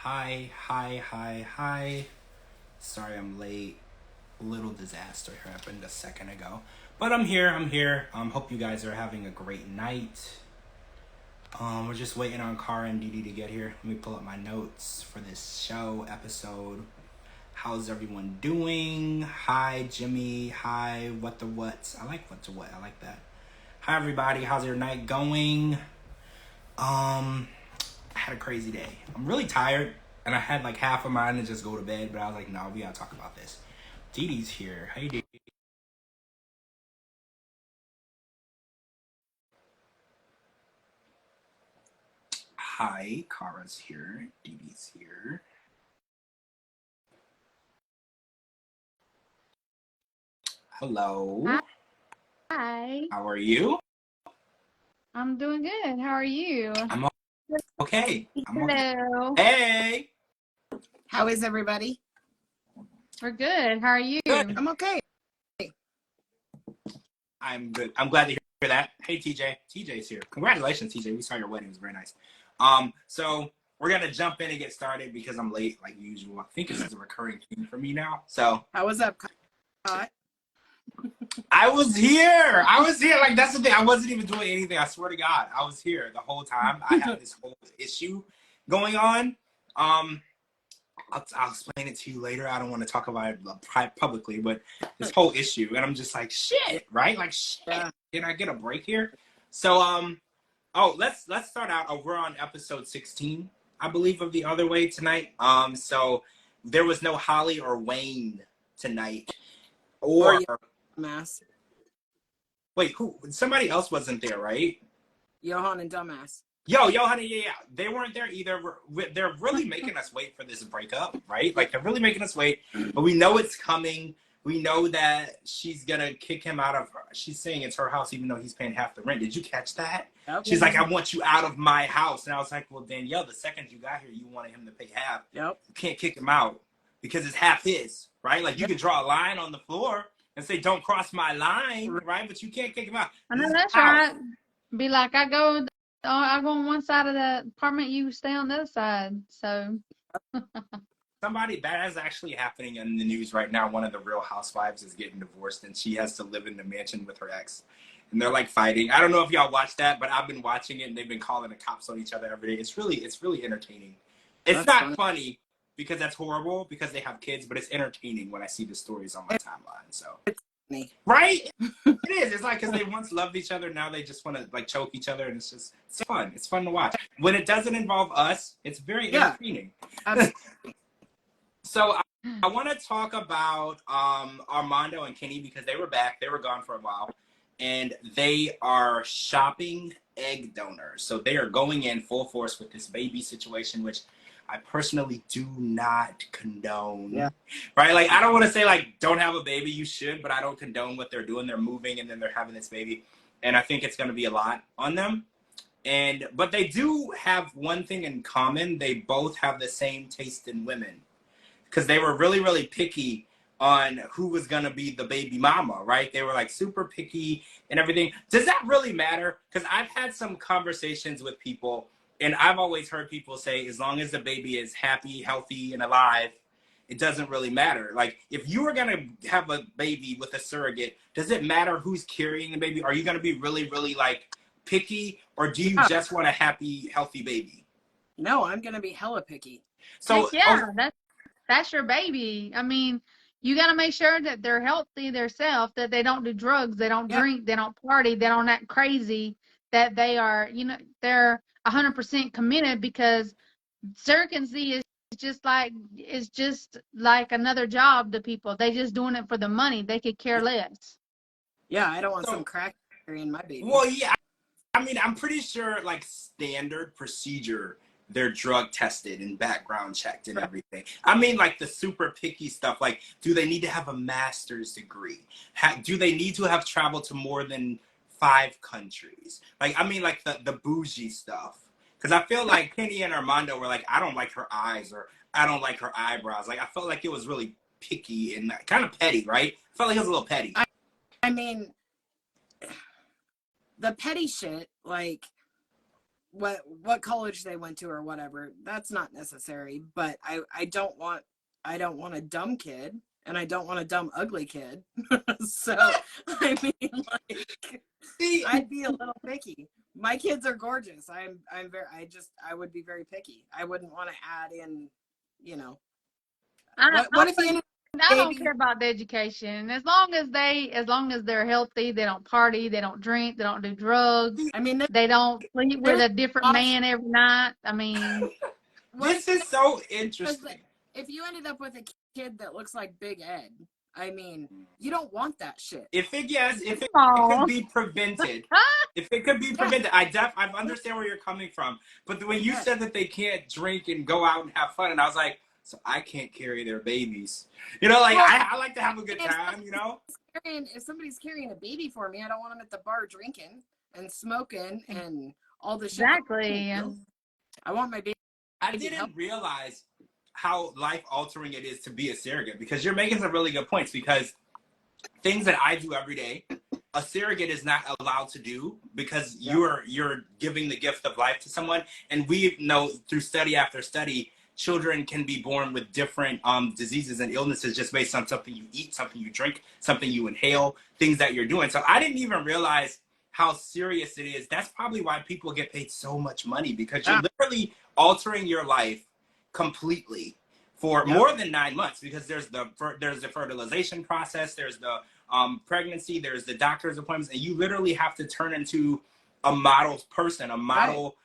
Hi. Sorry I'm late. A little disaster happened a second ago. But I'm here. Hope you guys are having a great night. We're just waiting on Cara and Didi to get here. Let me pull up my notes for this show episode. How's everyone doing? Hi, Jimmy. Hi, what the what? I like what to what. I like that. Hi, everybody. How's your night going? I had a crazy day. I'm really tired, and I had like half of mine to just go to bed, but I was like, no, we gotta talk about this. Didi's here. Hey, Didi. Hi, Kara's here. Didi's here. Hello. Hi. How are you? I'm doing good. How are you? I'm okay. Hello. Hey. How is everybody? We're good. How are you? Good. I'm okay. I'm good. I'm glad to hear that. Hey, TJ. TJ's here. Congratulations, TJ. We saw your wedding. It was very nice. So we're gonna jump in and get started because I'm late, like usual. I think this is a recurring theme for me now. So How was up, Cott? I was here. Like, that's the thing. I wasn't even doing anything. I swear to God, I was here the whole time. I had this whole issue going on. I'll explain it to you later. I don't want to talk about it publicly, but this whole issue, and I'm just like, shit, right? Like, shit. Yeah. Can I get a break here? So, let's start out. We're on episode 16, I believe, of The Other Way tonight. So there was no Holly or Wayne tonight, or Dumbass. wait, who? Somebody else wasn't there, right? Johan and Dumbass. Yo, honey, yeah. They weren't there either. They're really making us wait for this breakup, right? Like, they're really making us wait, but we know it's coming. We know that she's gonna kick him out of she's saying it's her house even though he's paying half the rent. Did you catch that? Yep. She's like, I want you out of my house. And I was like, well, Danielle, the second you got here, you wanted him to pay half. Yep. You can't kick him out because it's half his, right? Like, you could draw a line on the floor and say, don't cross my line, right? But you can't kick him out. I know that's right. Be like, I go on one side of the apartment, you stay on the other side. So Somebody that is actually happening in the news right now. One of the Real Housewives is getting divorced, and she has to live in the mansion with her ex, and they're like fighting. I don't know if y'all watched that, but I've been watching it, and they've been calling the cops on each other every day. It's really entertaining. It's That's not funny because that's horrible because they have kids, but it's entertaining when I see the stories on my timeline. So, right? It is. It's like because they once loved each other, now they just want to like choke each other, and it's fun. It's fun to watch. When it doesn't involve us, it's very entertaining. So I want to talk about Armando and Kenny because they were back. They were gone for a while, and they are shopping egg donors. So they are going in full force with this baby situation, which I personally do not condone. Yeah. Right? Like, I don't want to say like don't have a baby. You should, but I don't condone what they're doing. They're moving and then they're having this baby, and I think it's going to be a lot on them. But they do have one thing in common. They both have the same taste in women. Because they were really picky on who was going to be the baby mama, right? They were like super picky and everything. Does that really matter? Because I've had some conversations with people, and I've always heard people say, as long as the baby is happy, healthy, and alive, it doesn't really matter. Like, if you were going to have a baby with a surrogate, does it matter who's carrying the baby? Are you going to be really like picky, or do you just want a happy, healthy baby? No, I'm going to be hella picky. So, yeah, that's your baby. I mean, you got to make sure that they're healthy themselves, that they don't do drugs, they don't drink, they don't party, they don't act crazy, that they are, they're 100% committed, because surrogacy is just like another job to people. They just doing it for the money. They could care less. Yeah, I don't want some crack in my baby. Well, yeah. I mean, I'm pretty sure, like, standard procedure, they're drug tested and background checked and everything. I mean, like, the super picky stuff, like, do they need to have a master's degree? Do they need to have traveled to more than 5 countries? Like, I mean, like, the bougie stuff. Because I feel like Kenny and Armando were like, I don't like her eyes, or I don't like her eyebrows. Like, I felt like it was really picky and kind of petty, right? I felt like it was a little petty. I mean, the petty shit, like, what college they went to or whatever. That's not necessary. But I don't want a dumb kid, and I don't want a dumb ugly kid. So I mean, like, See, I'd be a little picky. My kids are gorgeous. I would be very picky. I wouldn't want to add in, you know. What if you ended I don't baby? care about the education. As long as they're healthy, they don't party, they don't drink, they don't do drugs, I mean, they don't sleep with there's a different man every night. I mean, this is so interesting. if you ended up with a kid that looks like Big Ed, I mean, you don't want that shit. If it could Aw. be prevented, if it could be prevented, I understand where you're coming from. But when you said that they can't drink and go out and have fun, and I was like, so I can't carry their babies. You know, like, I like to have a good time, you know? If somebody's carrying a baby for me, I don't want them at the bar drinking and smoking and all the shit. Exactly. I want my baby. I didn't realize how life-altering it is to be a surrogate, because you're making some really good points, because things that I do every day, a surrogate is not allowed to do, because you're giving the gift of life to someone. And we know through study after study, children can be born with different diseases and illnesses just based on something you eat, something you drink, something you inhale, things that you're doing. So I didn't even realize how serious it is. That's probably why people get paid so much money, because you're literally altering your life completely for more than 9 months, because there's the fertilization process, there's the pregnancy, there's the doctor's appointments, and you literally have to turn into a model person, a model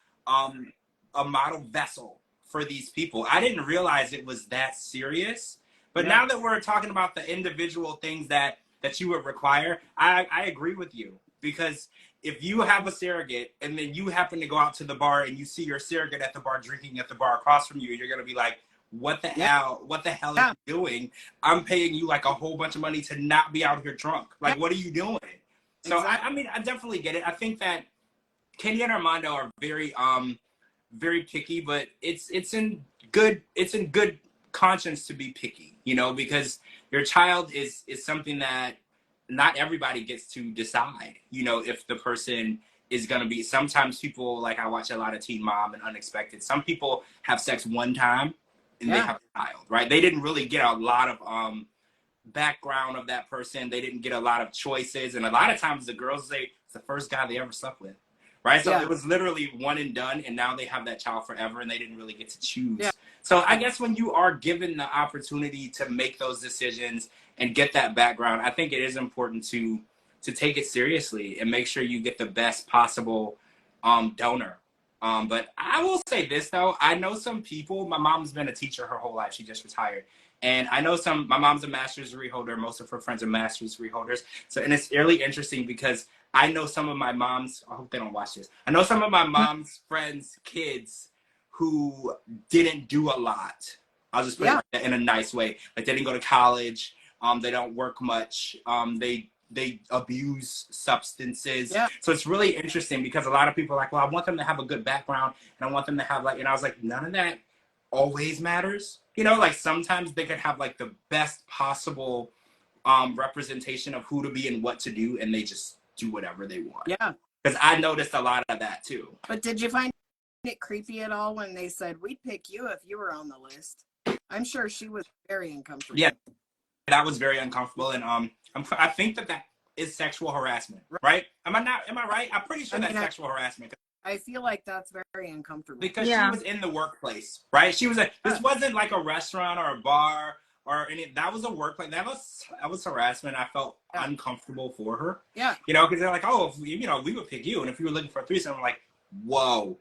vessel for these people. I didn't realize it was that serious. But now that we're talking about the individual things that you would require, I agree with you. Because if you have a surrogate and then you happen to go out to the bar and you see your surrogate at the bar drinking at the bar across from you, you're going to be like, what the hell are you doing? I'm paying you like a whole bunch of money to not be out here drunk. Like, what are you doing? So, I mean, I definitely get it. I think that Kenny and Armando are very, very picky, but it's in good conscience to be picky, you know, because your child is something that not everybody gets to decide, you know, if the person is going to be. Sometimes people, like, I watch a lot of Teen Mom and Unexpected. Some people have sex one time and they have a child, right? They didn't really get a lot of background of that person. They didn't get a lot of choices. And a lot of times the girls say it's the first guy they ever slept with, right? So it was literally one and done, and now they have that child forever and they didn't really get to choose. Yeah. So I guess when you are given the opportunity to make those decisions and get that background, I think it is important to take it seriously and make sure you get the best possible donor. But I will say this, though. I know some people. My mom's been a teacher her whole life. She just retired. And I know my mom's a master's degree holder. Most of her friends are master's degree holders. So, and it's really interesting because I know some of my mom's, I hope they don't watch this. I know some of my mom's friends' kids who didn't do a lot. I'll just put it like that in a nice way. Like, they didn't go to college. They don't work much. They abuse substances. Yeah. So it's really interesting because a lot of people are like, well, I want them to have a good background and I want them to have and I was like, none of that always matters. You know, like sometimes they could have like the best possible representation of who to be and what to do, and they just do whatever they want. Yeah. Because I noticed a lot of that too. But did you find it creepy at all when they said, we'd pick you if you were on the list? I'm sure she was very uncomfortable. Yeah. That was very uncomfortable, and I think that is sexual harassment, right? Am I right? I'm pretty sure that's sexual harassment. I feel like that's very uncomfortable. Because she was in the workplace, right? She was this wasn't like a restaurant or a bar or any. That was a workplace. That was harassment. I felt uncomfortable for her. Yeah. You know, because they're like, oh, if we would pick you, and if you were looking for a threesome, I'm like, whoa.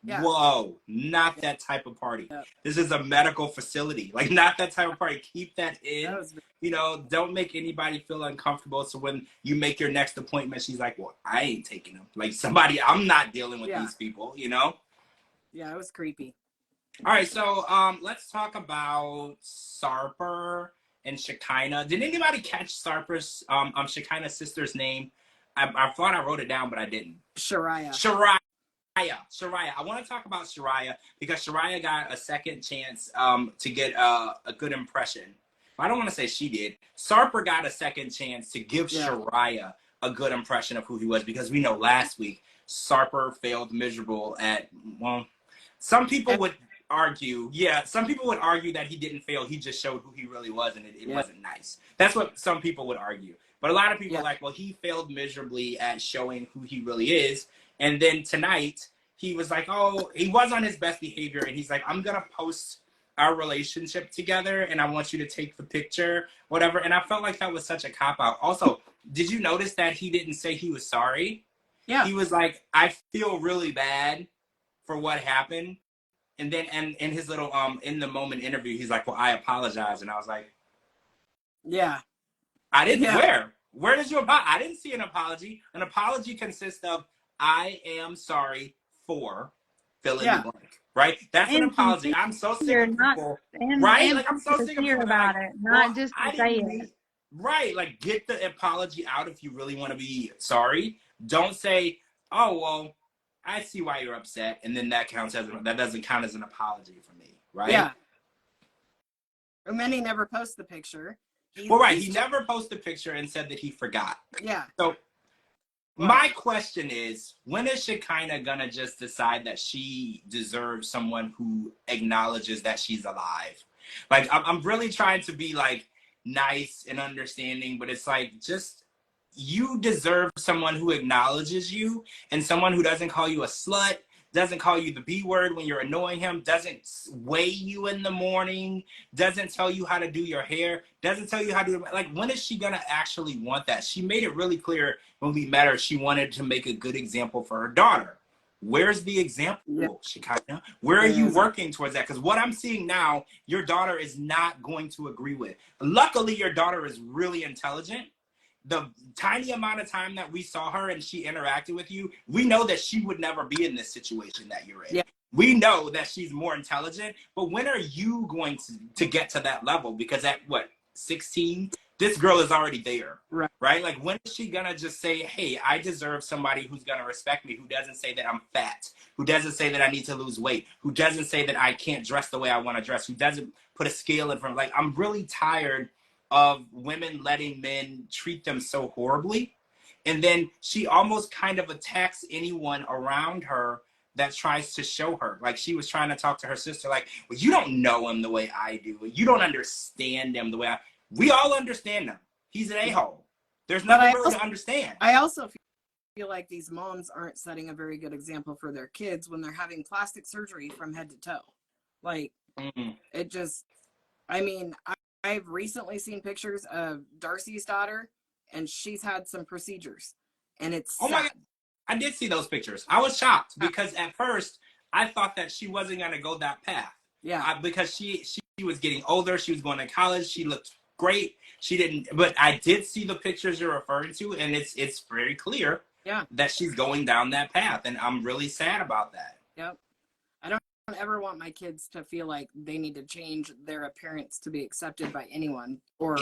Yeah. Whoa, not that type of party. Yeah. This is a medical facility. Like, not that type of party. Keep that in. You know, don't make anybody feel uncomfortable. So when you make your next appointment, she's like, well, I ain't taking them. Like, I'm not dealing with these people, you know? Yeah, it was creepy. All right, so let's talk about Sarper and Shekinah. Did anybody catch Sarper's, Shekinah's sister's name? I thought I wrote it down, but I didn't. Shariah. I want to talk about Shariah because Shariah got a second chance to get a good impression. I don't want to say she did. Sarper got a second chance to give Shariah a good impression of who he was, because we know last week Sarper failed miserable at, well, some people would argue, some people would argue that he didn't fail. He just showed who he really was, and it wasn't nice. That's what some people would argue. But a lot of people are like, well, he failed miserably at showing who he really is. And then tonight, he was like, oh, he was on his best behavior. And he's like, I'm going to post our relationship together, and I want you to take the picture, whatever. And I felt like that was such a cop-out. Also, did you notice that he didn't say he was sorry? Yeah. He was like, I feel really bad for what happened. And then and in his little in the moment interview, he's like, well, I apologize. And I was like, yeah. I didn't. Where did you apologize? I didn't see an apology. An apology consists of, I am sorry for fill in the blank. Right? That's an apology. I'm so sick of people. Right? Like, I'm so sick of people about it. Not just to say it. Right. Like, get the apology out if you really want to be sorry. Don't say, oh, well, I see why you're upset. And then that doesn't count as an apology for me. Right? Yeah. Or many never post the picture. He never posted a picture and said that he forgot. Yeah. So my question is, when is Shekinah gonna just decide that she deserves someone who acknowledges that she's alive? Like, I'm really trying to be like nice and understanding, but it's like, just, you deserve someone who acknowledges you, and someone who doesn't call you a slut, doesn't call you the B word when you're annoying him, doesn't weigh you in the morning, doesn't tell you how to do your hair, doesn't tell you how to, like, when is she gonna actually want that? She made it really clear when we met her, she wanted to make a good example for her daughter. Where's the example, Shekinah? Where are you working towards that? Because what I'm seeing now, your daughter is not going to agree with. Luckily, your daughter is really intelligent. The tiny amount of time that we saw her and she interacted with you, we know that she would never be in this situation that you're in. Yeah. We know that she's more intelligent, but when are you going to get to that level? Because at what, 16, this girl is already there, right? Like, when is she gonna just say, hey, I deserve somebody who's gonna respect me, who doesn't say that I'm fat, who doesn't say that I need to lose weight, who doesn't say that I can't dress the way I want to dress, who doesn't put a scale in front of, like, I'm really tired of women letting men treat them so horribly. And then she almost kind of attacks anyone around her that tries to show her. Like, she was trying to talk to her sister, like, well, you don't know him the way I do. You don't understand him the way we all understand him. He's an a-hole. There's nothing really to understand. I also feel like these moms aren't setting a very good example for their kids when they're having plastic surgery from head to toe. Like, it just, I mean, I've recently seen pictures of Darcy's daughter, and she's had some procedures, and it's sad. My God. I did see those pictures. I was shocked because at first I thought that she wasn't going to go that path. Yeah. Because she was getting older. She was going to college. She looked great. She didn't, but I did see the pictures you're referring to, and it's very clear that she's going down that path, and I'm really sad about that. Yep. I don't ever want my kids to feel like they need to change their appearance to be accepted by anyone, or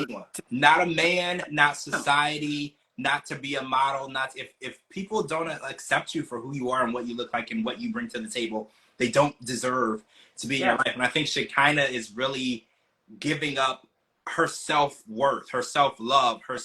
not a man, not society, not to be a model, not if people don't accept you for who you are and what you look like and what you bring to the table, they don't deserve to be in your life. And I think Shekinah is really giving up her self-worth, her self-love, her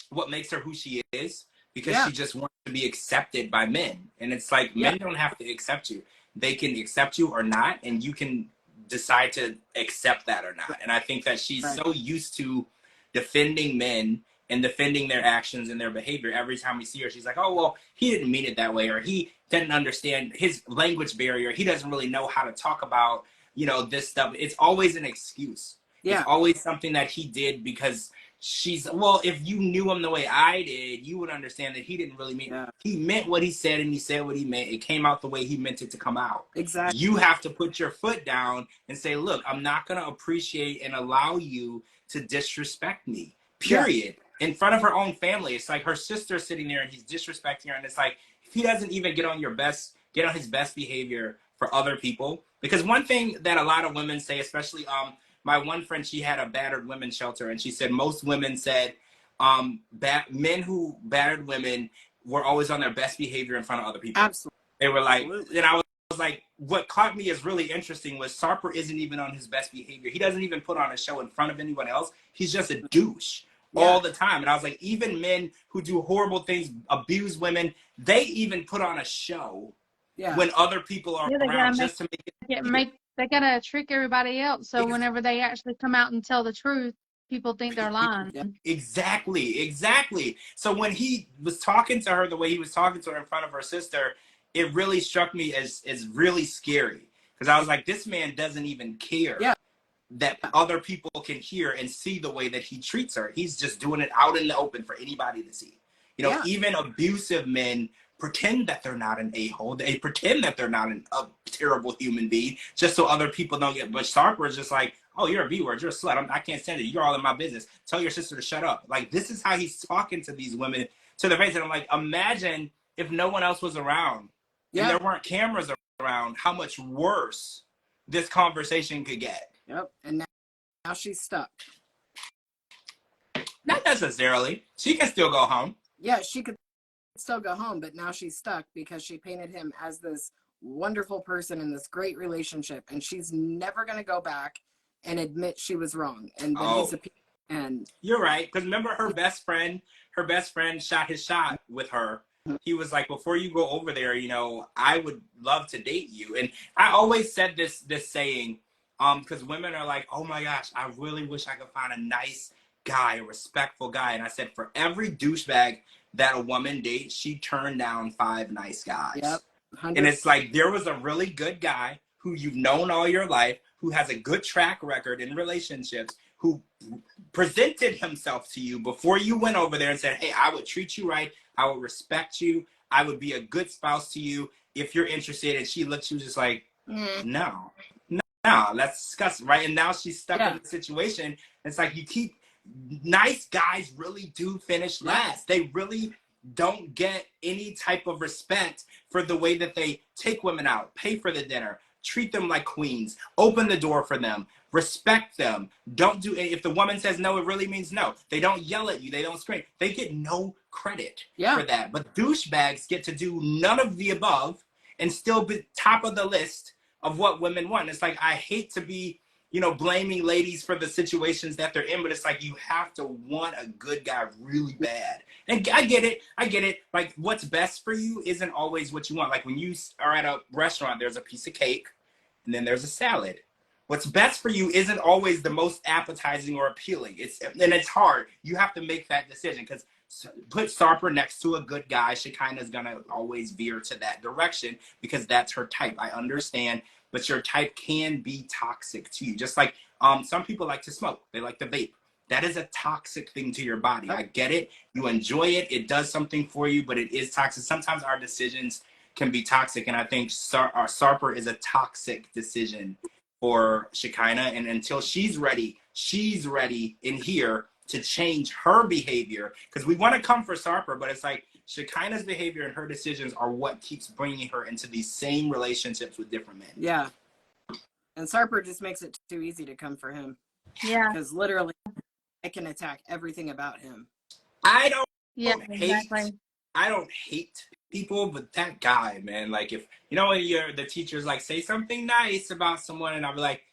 what makes her who she is, because she just wants to be accepted by men. And it's like, men don't have to accept you. They can accept you or not, and you can decide to accept that or not. And I think that she's so used to defending men and defending their actions and their behavior. Every time we see her, she's like, oh, well, he didn't mean it that way, or he didn't understand his language barrier. He doesn't really know how to talk about, this stuff. It's always an excuse. Yeah. It's always something that he did because well, if you knew him the way I did, you would understand that he didn't really mean it. He meant what he said, and he said what he meant. It came out the way he meant it to come out. Exactly. You have to put your foot down and say, look, I'm not going to appreciate and allow you to disrespect me, period. In front of her own family. It's like her sister sitting there and he's disrespecting her, and it's like, if he doesn't even get on his best behavior for other people. Because one thing that a lot of women say, especially my one friend, she had a battered women's shelter, and she said most women said men who battered women were always on their best behavior in front of other people. Absolutely. They were like, and I was like, what caught me as really interesting was Sarper isn't even on his best behavior. He doesn't even put on a show in front of anyone else. He's just a douche. all the time. And I was like, even men who do horrible things, abuse women, they even put on a show when other people are they around gotta just to make it. they gotta trick everybody else. So whenever they actually come out and tell the truth, people think they're lying. Exactly. So when he was talking to her the way he was talking to her in front of her sister, it really struck me as really scary. Because I was like, this man doesn't even care that other people can hear and see the way that he treats her. He's just doing it out in the open for anybody to see. You know, even abusive men pretend that they're not an a-hole. They pretend that they're not a terrible human being just so other people don't get. But Sarper is just like, oh, you're a B-word. You're a slut. I can't stand it. You're all in my business. Tell your sister to shut up. Like, this is how he's talking to these women to their face. And I'm like, imagine if no one else was around and there weren't cameras around, how much worse this conversation could get. Yep. And now she's stuck. Not necessarily. She can still go home. Yeah, she could still go home, but now she's stuck because she painted him as this wonderful person in this great relationship, and she's never going to go back and admit she was wrong. And then he's a and you're right, because remember her best friend shot his shot with her. He was like, before you go over there, you know, I would love to date you. And I always said this saying, because women are like, oh my gosh, I really wish I could find a nice guy, a respectful guy. And I said, for every douchebag that a woman dates, she turned down 5 nice guys. Yep. And it's like, there was a really good guy who you've known all your life, who has a good track record in relationships, who presented himself to you before you went over there and said, hey, I would treat you right. I would respect you. I would be a good spouse to you if you're interested. And she looked, she was just like, no, let's discuss it, right? And now she's stuck in the situation. It's like, you keep, nice guys really do finish last. They really don't get any type of respect for the way that they take women out, pay for the dinner, treat them like queens, open the door for them, respect them. Don't do, if the woman says no, it really means no. They don't yell at you. They don't scream. They get no credit for that. But douchebags get to do none of the above and still be top of the list of what women want. It's like, I hate to be, you know, blaming ladies for the situations that they're in, but it's like, you have to want a good guy really bad. And I get it. Like, what's best for you isn't always what you want. Like, when you are at a restaurant, there's a piece of cake and then there's a salad. What's best for you isn't always the most appetizing or appealing. It's hard. You have to make that decision, because put Sarper next to a good guy, Shekinah's gonna always veer to that direction because that's her type. I understand, but your type can be toxic to you. Just like some people like to smoke. They like to vape. That is a toxic thing to your body. I get it. You enjoy it. It does something for you, but it is toxic. Sometimes our decisions can be toxic, and I think Sarper is a toxic decision for Shekinah. And until she's ready in here to change her behavior, because we want to come for Sarper, but it's like Shekinah's behavior and her decisions are what keeps bringing her into these same relationships with different men. Yeah. And Sarper just makes it too easy to come for him. Yeah. Because literally, I can attack everything about him. I don't hate people, but that guy, man, like, if, you know, when the teacher's like, say something nice about someone, and I'll be like,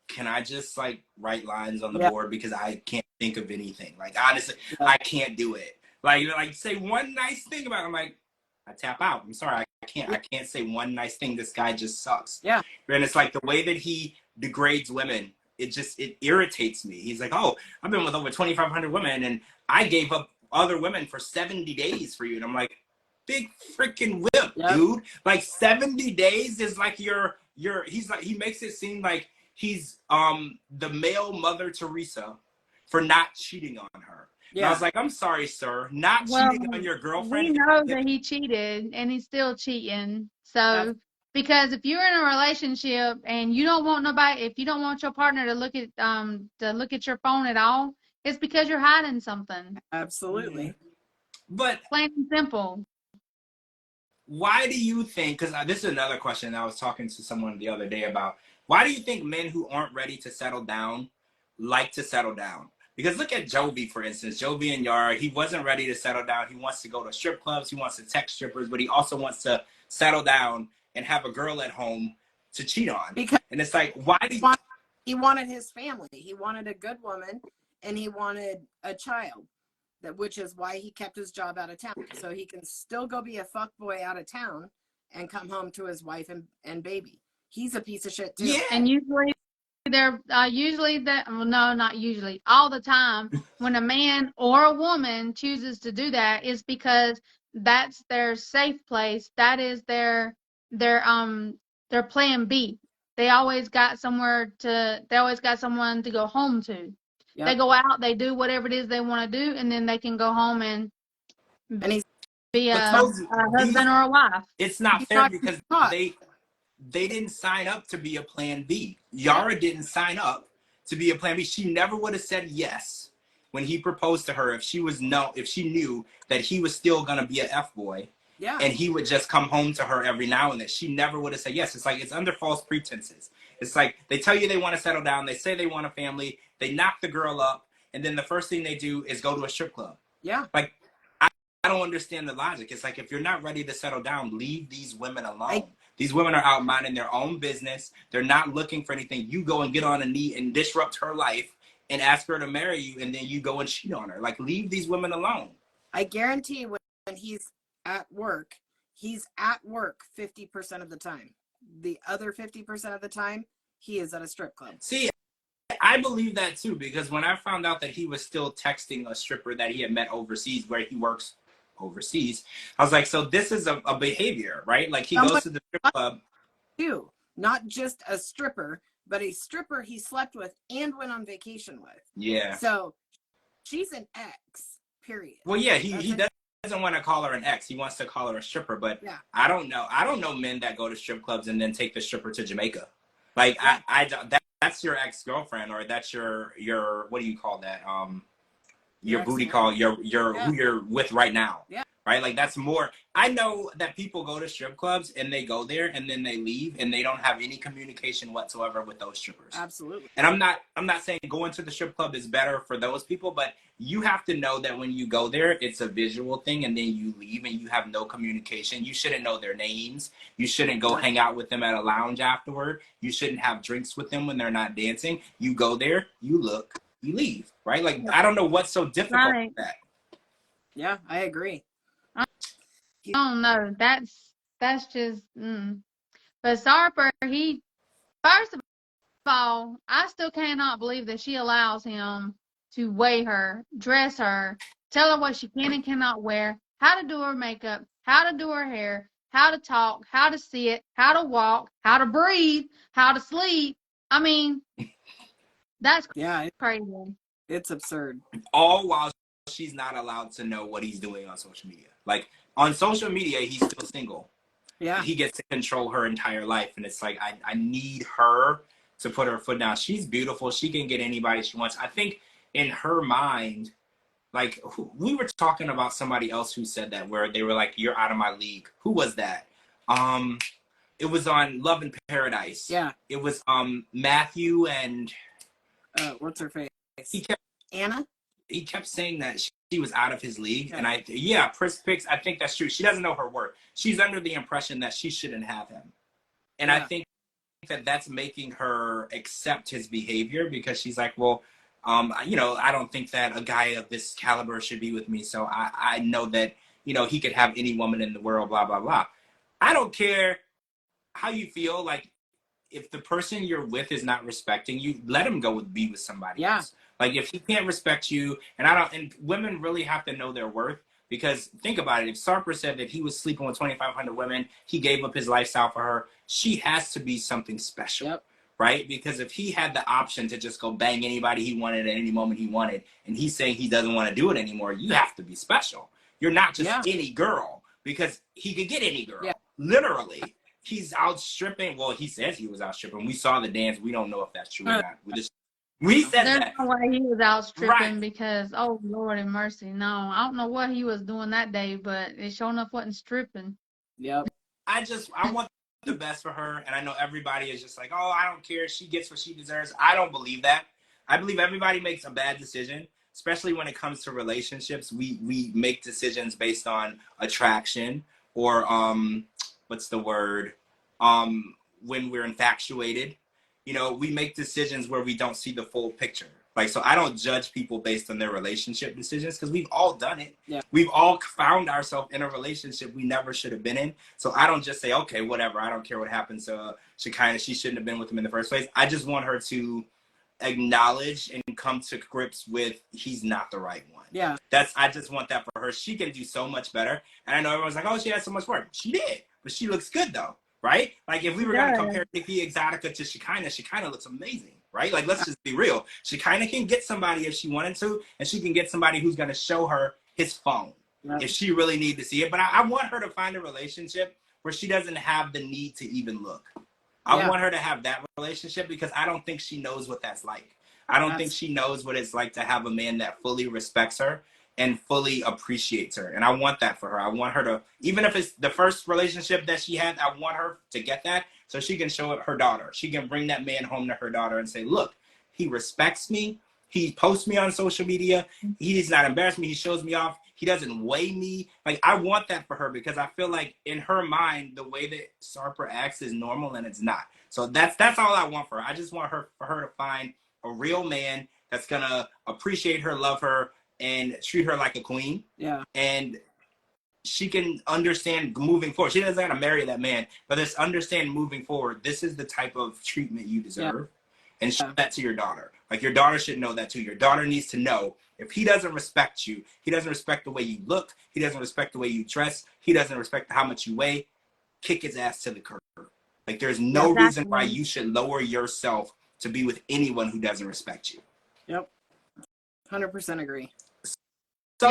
can I just like write lines on the board because I can't think of anything. Like, honestly, I can't do it. Like say one nice thing about him, like, I tap out. I'm sorry, I can't say one nice thing. This guy just sucks. Yeah. And it's like the way that he degrades women, it irritates me. He's like, oh, I've been with over 2,500 women and I gave up other women for 70 days for you. And I'm like, big freaking whip, dude. Like 70 days is like he's like, he makes it seem like he's the male Mother Teresa for not cheating on her. Yeah. And I was like, I'm sorry, sir, not cheating on your girlfriend. We know that he cheated and he's still cheating. So because if you're in a relationship and you don't want nobody, if you don't want your partner to look at your phone at all, it's because you're hiding something. Absolutely. But plain and simple. Why do you think, because this is another question I was talking to someone the other day about, why do you think men who aren't ready to settle down like to settle down? Because look at Jovi, for instance. Jovi and Yara, he wasn't ready to settle down. He wants to go to strip clubs. He wants to text strippers, but he also wants to settle down and have a girl at home to cheat on. And it's like, why do you... He wanted his family. He wanted a good woman, and he wanted a child. which is why he kept his job out of town, so he can still go be a fuck boy out of town and come home to his wife and baby. He's a piece of shit too. Yeah. And usually they're usually that well, no, not usually, all the time when a man or a woman chooses to do that is because that's their safe place. That is their plan B. They always got someone to go home to. Yep. They go out, they do whatever it is they want to do, and then they can go home and he's be a husband or a wife. It's not fair because they didn't sign up to be a plan B. Yara didn't sign up to be a plan B. She never would have said yes when he proposed to her if she knew that he was still gonna be a F boy. Yeah. And he would just come home to her every now and then. She never would have said yes. It's like it's under false pretenses. It's like they tell you they want to settle down, they say they want a family, they knock the girl up, and then the first thing they do is go to a strip club. Yeah. Like I don't understand the logic. It's like if you're not ready to settle down, leave these women alone. These women are out minding their own business. They're not looking for anything. You go and get on a knee and disrupt her life and ask her to marry you, and then you go and cheat on her. Like, leave these women alone. I guarantee when he's at work 50% of the time. The other 50% of the time, he is at a strip club. See, I believe that too, because when I found out that he was still texting a stripper that he had met overseas, where he works overseas, I was like, so this is a behavior, right? Like he goes to the strip club. Too. Not just a stripper, but a stripper he slept with and went on vacation with. Yeah. So she's an ex, period. Well, yeah, he doesn't want to call her an ex. He wants to call her a stripper, but yeah. I don't know men that go to strip clubs and then take the stripper to Jamaica. Like that's your ex-girlfriend, or that's your what do you call that? Your booty call, your who you're with right now. Yeah. Right? Like that's more. I know that people go to strip clubs and they go there and then they leave and they don't have any communication whatsoever with those strippers. Absolutely. And I'm not saying going to the strip club is better for those people, but you have to know that when you go there, it's a visual thing, and then you leave and you have no communication. You shouldn't know their names. You shouldn't go hang out with them at a lounge afterward. You shouldn't have drinks with them when they're not dancing. You go there, you look, you leave, right? Like, I don't know what's so difficult with that. Yeah, I agree. I don't know. That's just. But Sarper, first of all, I still cannot believe that she allows him to weigh her, dress her, tell her what she can and cannot wear, how to do her makeup, how to do her hair, how to talk, how to sit, how to walk, how to breathe, how to sleep. I mean, that's crazy. It's absurd. All while she's not allowed to know what he's doing on social media. Like, on social media, he's still single. Yeah. He gets to control her entire life. And it's like, I need her to put her foot down. She's beautiful. She can get anybody she wants. I think in her mind, like, we were talking about somebody else who said that, where they were like, you're out of my league. Who was that? It was on Love in Paradise. Yeah. It was Matthew and what's her face? Anna? He kept saying that she was out of his league. Yeah. And Pris Picks, I think that's true. She doesn't know her worth. She's under the impression that she shouldn't have him. And I think that that's making her accept his behavior, because she's like, well, I don't think that a guy of this caliber should be with me. So I know that, he could have any woman in the world, blah, blah, blah. I don't care how you feel. Like, if the person you're with is not respecting you, let him go be with somebody else. Like, if he can't respect you, and women really have to know their worth, because think about it. If Sarper said that he was sleeping with 2,500 women, he gave up his lifestyle for her, she has to be something special. Yep. Right? Because if he had the option to just go bang anybody he wanted at any moment he wanted, and he's saying he doesn't want to do it anymore, you have to be special. You're not just any girl, because he could get any girl. Yeah. Literally. He's out stripping. Well, he says he was out stripping. We saw the dance. We don't know if that's true or not. We said There's that. no way he was out stripping because, oh, Lord have mercy. No, I don't know what he was doing that day, but it sure enough wasn't stripping. Yep. I want the best for her, and I know everybody is just like, oh, I don't care. She gets what she deserves. I don't believe that. I believe everybody makes a bad decision, especially when it comes to relationships. We make decisions based on attraction or what's the word? When we're infatuated, we make decisions where we don't see the full picture. Like, so I don't judge people based on their relationship decisions because we've all done it. Yeah. We've all found ourselves in a relationship we never should have been in. So I don't just say, okay, whatever. I don't care what happens to Shekinah. She shouldn't have been with him in the first place. I just want her to acknowledge and come to grips with he's not the right one. Yeah. I just want that for her. She can do so much better. And I know everyone's like, oh, she has so much work. She did, but she looks good though, right? Like if we were going to compare Nikki Exotica to Shekinah looks amazing, right? Like let's just be real. Shekinah can get somebody if she wanted to, and she can get somebody who's going to show her his phone if she really needs to see it. But I want her to find a relationship where she doesn't have the need to even look. I want her to have that relationship because I don't think she knows what that's like. I don't think she knows what it's like to have a man that fully respects her and fully appreciates her. And I want that for her. I want her to, even if it's the first relationship that she had, I want her to get that so she can show it her daughter. She can bring that man home to her daughter and say, look, he respects me. He posts me on social media. He does not embarrass me. He shows me off. He doesn't weigh me. Like, I want that for her because I feel like in her mind, the way that Sarper acts is normal and it's not. So that's all I want for her. I just want her for her to find a real man that's going to appreciate her, love her, and treat her like a queen. Yeah. And she can understand moving forward. She doesn't have to marry that man, but just understand moving forward, this is the type of treatment you deserve. And show that to your daughter. Like, your daughter should know that too. Your daughter needs to know if he doesn't respect you, he doesn't respect the way you look, he doesn't respect the way you dress, he doesn't respect how much you weigh, kick his ass to the curb. Like, there's no reason why you should lower yourself to be with anyone who doesn't respect you. Yep. 100% agree. So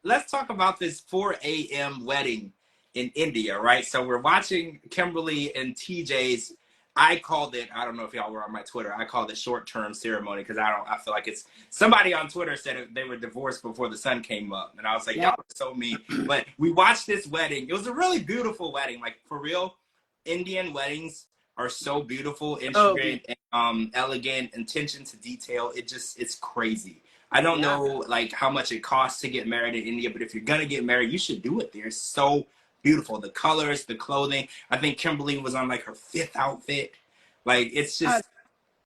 let's talk about this 4 a.m. wedding in India, right? So we're watching Kimberly and TJ's, I called it, I don't know if y'all were on my Twitter, I called it short-term ceremony because I feel like it's, somebody on Twitter said they were divorced before the sun came up. And I was like, y'all are so mean. But we watched this wedding. It was a really beautiful wedding. Like, for real, Indian weddings are so beautiful, intricate, and elegant, attention to detail. It's crazy. I don't know like how much it costs to get married in India, but if you're gonna get married, you should do it there. It's so beautiful. The colors, the clothing. I think Kimberly was on like her 5th outfit. Like, it's just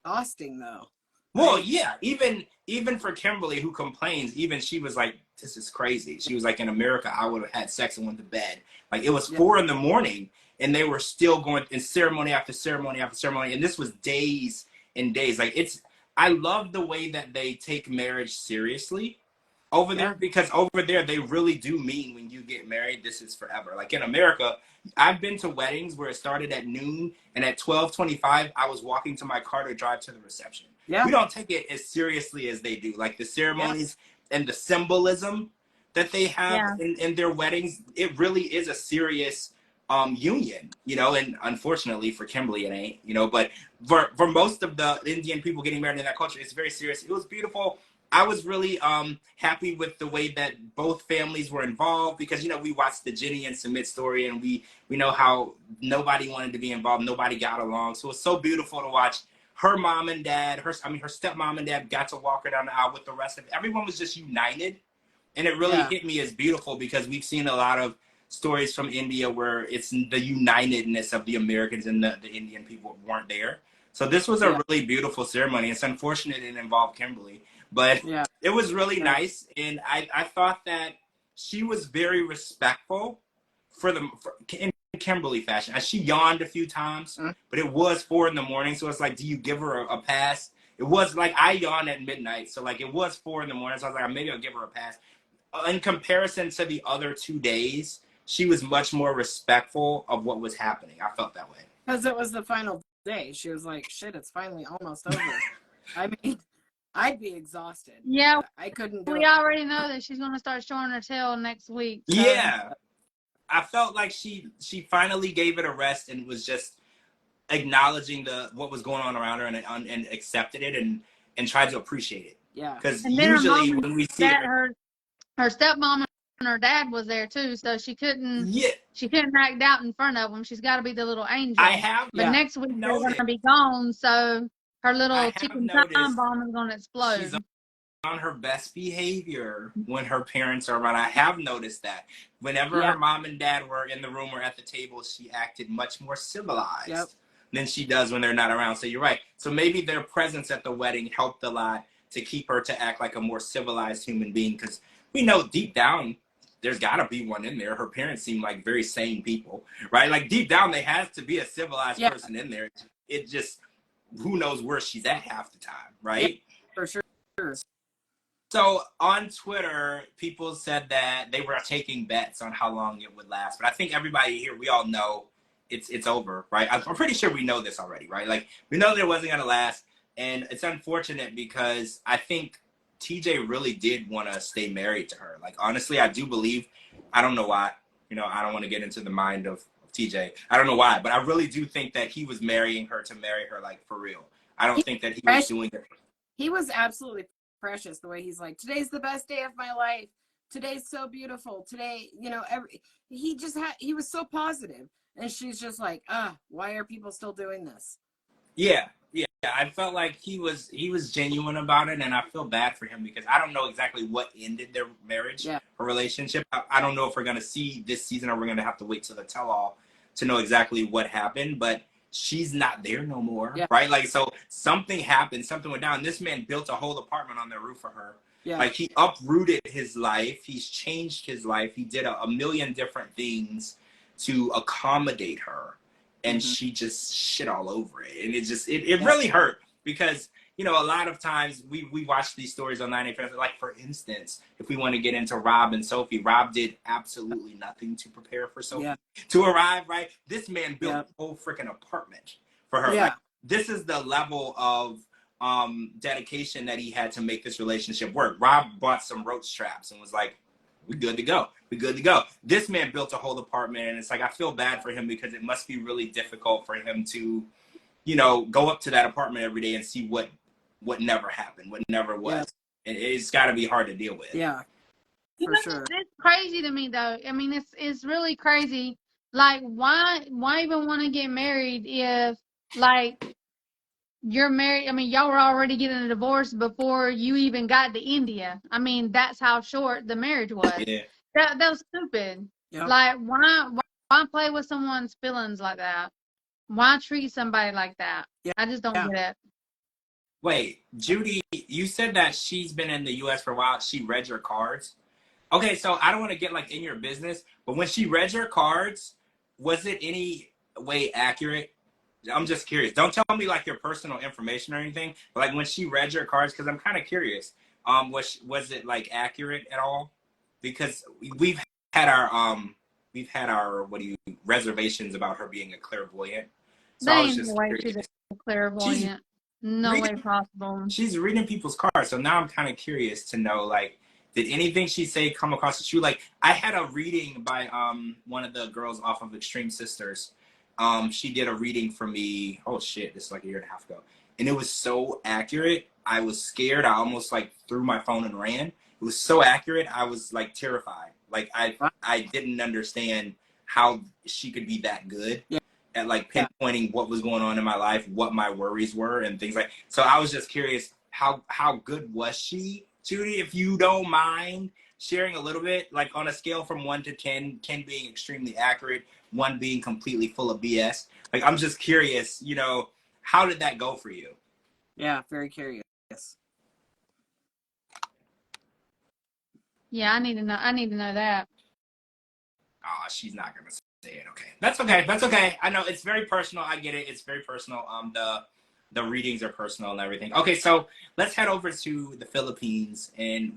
exhausting though. Well, yeah, even for Kimberly, who complains, even she was like, this is crazy. She was like, in America, I would have had sex and went to bed. Like, it was 4 a.m. and they were still going in ceremony after ceremony after ceremony. And this was days and days. Like, I love the way that they take marriage seriously over there, because over there, they really do mean when you get married, this is forever. Like, in America, I've been to weddings where it started at noon, and at 12:25, I was walking to my car to drive to the reception. Yeah. We don't take it as seriously as they do. Like, the ceremonies and the symbolism that they have in their weddings, it really is a serious union, you know, and unfortunately for Kimberly, it ain't, you know, but for most of the Indian people getting married in that culture, it's very serious. It was beautiful. I was really happy with the way that both families were involved, because, you know, we watched the Jenny and Sumit story, and we know how nobody wanted to be involved. Nobody got along. So it's so beautiful to watch her mom and dad, her stepmom and dad got to walk her down the aisle with the rest of it. Everyone was just united. And it really hit me as beautiful, because we've seen a lot of stories from India where it's the unitedness of the Americans and the Indian people weren't there. So this was a really beautiful ceremony. It's unfortunate it involved Kimberly, but it was really nice. And I thought that she was very respectful in Kimberly fashion. She yawned a few times, but it was 4 a.m. So it's like, do you give her a pass? It was like, I yawned at midnight. So like, it was 4 a.m. So I was like, maybe I'll give her a pass. In comparison to the other 2 days, she was much more respectful of what was happening. I felt that way. Because it was the final day. She was like, shit, it's finally almost over. I mean, I'd be exhausted. Yeah. I couldn't do We already know that she's going to start showing her tail next week. So. Yeah. I felt like she finally gave it a rest and was just acknowledging what was going on around her and accepted it and tried to appreciate it. Yeah. Because usually when we see her stepmom and her dad was there too, so she couldn't act out in front of them. She's got to be the little angel. But next week they're going to be gone, so her little chicken time bomb is going to explode. She's on her best behavior when her parents are around. I have noticed that whenever her mom and dad were in the room or at the table, she acted much more civilized. than she does when they're not around. So you're right. So maybe their presence at the wedding helped a lot to keep her to act like a more civilized human being, because we know deep down there's got to be one in there. Her parents seem like very sane people, right? Like deep down there has to be a civilized person in there. It just, who knows where she's at half the time, right? Yeah, for sure. So on Twitter, people said that they were taking bets on how long it would last. But I think everybody here, we all know it's over, right? I'm pretty sure we know this already, right? Like, we know that it wasn't going to last. And it's unfortunate because I think TJ really did want to stay married to her. Like, honestly, I do believe, I don't know why, I don't want to get into the mind of TJ. I don't know why, but I really do think that he was marrying her to marry her, like, for real. I don't think that he was doing it. He was absolutely precious, the way he's like, today's the best day of my life. Today's so beautiful. Today, he was so positive. And she's just like, why are people still doing this? Yeah. I felt like he was genuine about it, and I feel bad for him because I don't know exactly what ended their marriage or relationship. I don't know if we're going to see this season or we're going to have to wait till the tell-all to know exactly what happened, but she's not there no more, right? Like, so something happened, something went down. This man built a whole apartment on their roof for her. Yeah. Like, he uprooted his life. He's changed his life. He did a million different things to accommodate her. And she just shit all over it. And it really hurt because, a lot of times we watch these stories on 90 Day Fiance. Like, for instance, if we want to get into Rob and Sophie, Rob did absolutely nothing to prepare for Sophie to arrive, right? This man built a whole freaking apartment for her. Yeah. Like, this is the level of dedication that he had to make this relationship work. Rob bought some roach traps and was like, we're good to go. We're good to go. This man built a whole apartment, and it's like, I feel bad for him because it must be really difficult for him to, go up to that apartment every day and see what never happened, what never was. Yeah. It's got to be hard to deal with. Yeah, for sure. It's crazy to me, though. I mean, it's really crazy. Like, why even want to get married if, like, you're married? I mean, y'all were already getting a divorce before you even got to India. I mean, that's how short the marriage was. Yeah. That was stupid. Yep. Like, why play with someone's feelings like that? Why treat somebody like that? Yeah. I just don't get it. Wait, Judy, you said that she's been in the U.S. for a while. She read your cards. Okay, so I don't want to get, like, in your business, but when she read your cards, was it any way accurate? I'm just curious. Don't tell me, like, your personal information or anything, but, like, when she read your cards, because I'm kind of curious, was it, like, accurate at all? Because we've had our reservations about her being a clairvoyant. So I was just curious. She's a clairvoyant. No way possible. She's reading people's cards, so now I'm kind of curious to know, like, did anything she say come across as true? Like, I had a reading by one of the girls off of Extreme Sisters. She did a reading for me. Oh shit, this is like a year and a half ago, and it was so accurate. I was scared. I almost, like, threw my phone and ran. It was so accurate. I was, like, terrified. Like, I didn't understand how she could be that good at, like, pinpointing what was going on in my life, what my worries were, and things like. So I was just curious, how good was she, Judy? If you don't mind sharing a little bit, like, on a scale from 1 to 10, 10 being extremely accurate, 1 being completely full of BS. Like, I'm just curious, how did that go for you? Yeah, very curious. Yeah, I need to know that. Oh, she's not gonna say it. Okay, that's okay. That's okay. I know it's very personal. I get it. It's very personal. The readings are personal and everything. Okay, so let's head over to the Philippines, and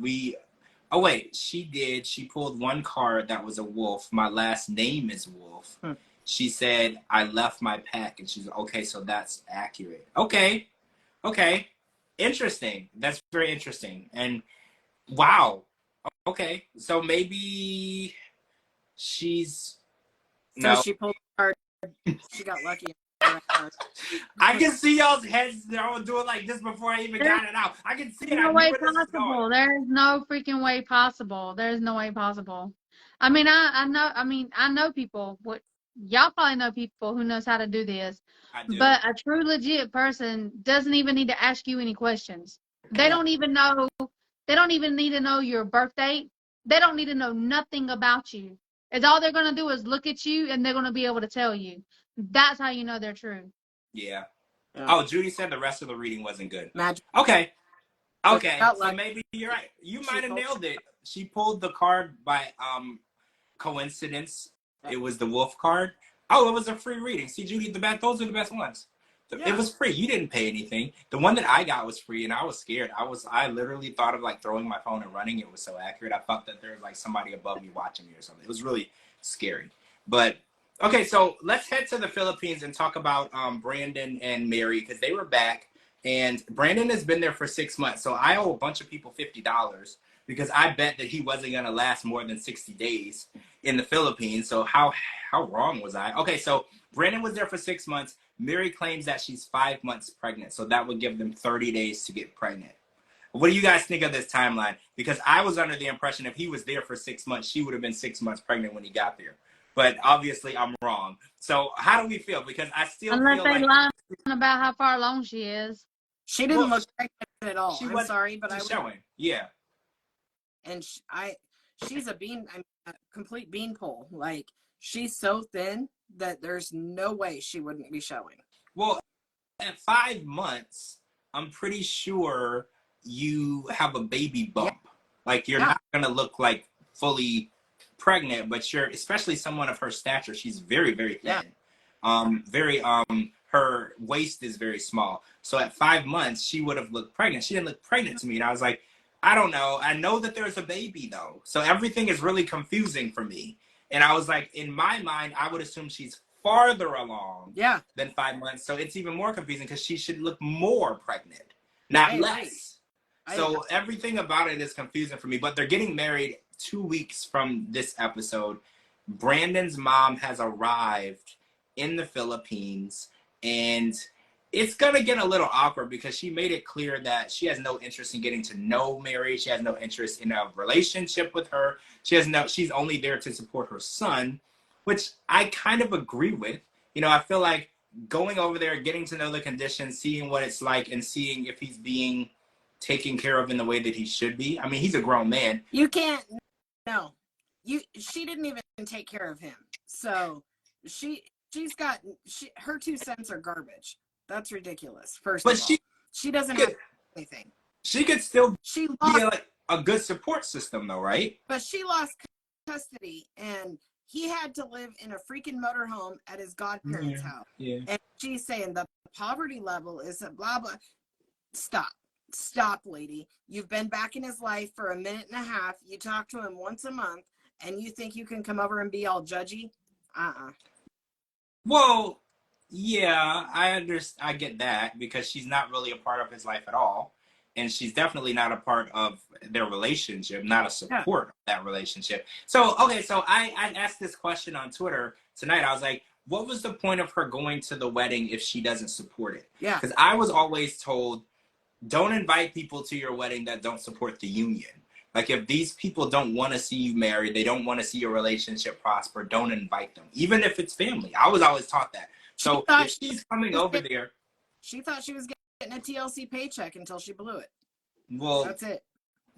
oh wait, she pulled one card that was a wolf. My last name is Wolf. She said, I left my pack, and she's okay, so that's accurate. Okay. Interesting. That's very interesting. And wow. Okay. So maybe she's she pulled a card. She got lucky. I can see y'all's heads doing like this before I even got it out. I can see it. No way possible. There's no freaking way possible. There's no way possible. I mean, I know people. Y'all probably know people who knows how to do this. I do. But a true legit person doesn't even need to ask you any questions. They don't even know. They don't even need to know your birth date. They don't need to know nothing about you. It's all they're gonna do is look at you, and they're gonna be able to tell you. That's how you know they're true. Yeah. Yeah. Oh, Judy said the rest of the reading wasn't good. Magic. Okay. But Okay. felt So like maybe you're right. You she might have pulled- nailed it. She pulled the card by coincidence. Yeah. It was the wolf card. Oh, it was a free reading. See, Judy, those are the best ones. Yeah. It was free. You didn't pay anything. The one that I got was free, and I was scared. I literally thought of like throwing my phone and running. It was so accurate. I thought that there was like somebody above me watching me or something. It was really scary. But okay, so let's head to the Philippines and talk about Brandon and Mary, because they were back, and Brandon has been there for 6 months. So I owe a bunch of people $50 because I bet that he wasn't gonna last more than 60 days in the Philippines. So how wrong was I? Okay, so Brandon was there for 6 months. Mary claims that she's 5 months pregnant, so that would give them 30 days to get pregnant. What do you guys think of this timeline? Because I was under the impression if he was there for 6 months, she would have been 6 months pregnant when he got there. But obviously, I'm wrong. So how do we feel? Because I still Unless feel they like lie about how far along she is. She didn't Well, look pregnant at all. I'm sorry, but I was showing. Yeah. and she's a complete beanpole. Like, she's so thin that there's no way she wouldn't be showing. Well, at 5 months, I'm pretty sure you have a baby bump. Yeah. Like, you're not gonna look like fully pregnant, but you're, especially someone of her stature, she's very, very thin. Yeah. Her waist is very small. So at 5 months, she would have looked pregnant. She didn't look pregnant to me. And I was like, I don't know. I know that there's a baby though. So everything is really confusing for me. And I was like, in my mind, I would assume she's farther along than 5 months. So it's even more confusing because she should look more pregnant, not less. So everything about it is confusing for me. But they're getting married 2 weeks from this episode. Brandon's mom has arrived in the Philippines, and it's gonna get a little awkward because she made it clear that she has no interest in getting to know Mary. She has no interest in a relationship with her. She's only there to support her son, which I kind of agree with. You know, I feel like going over there, getting to know the conditions, seeing what it's like, and seeing if he's being taken care of in the way that he should be. I mean, he's a grown man. You can't. No, she didn't even take care of him. So her 2 cents are garbage. That's ridiculous. First of all, she doesn't have anything. She could still be a good support system though, right? But she lost custody, and he had to live in a freaking motorhome at his godparents' house. Yeah. And she's saying the poverty level is a blah blah. Stop, lady. You've been back in his life for a minute and a half. You talk to him once a month, and you think you can come over and be all judgy? Well, yeah, I get that, because she's not really a part of his life at all. And she's definitely not a part of their relationship, not a support of that relationship. So, okay, so I asked this question on Twitter tonight. I was like, what was the point of her going to the wedding if she doesn't support it? Yeah. Because I was always told, don't invite people to your wedding that don't support the union. Like, if these people don't want to see you married, they don't want to see your relationship prosper, don't invite them, even if it's family. I was always taught that. So if she's coming over there, she thought she was getting a TLC paycheck until she blew it. Well, that's it.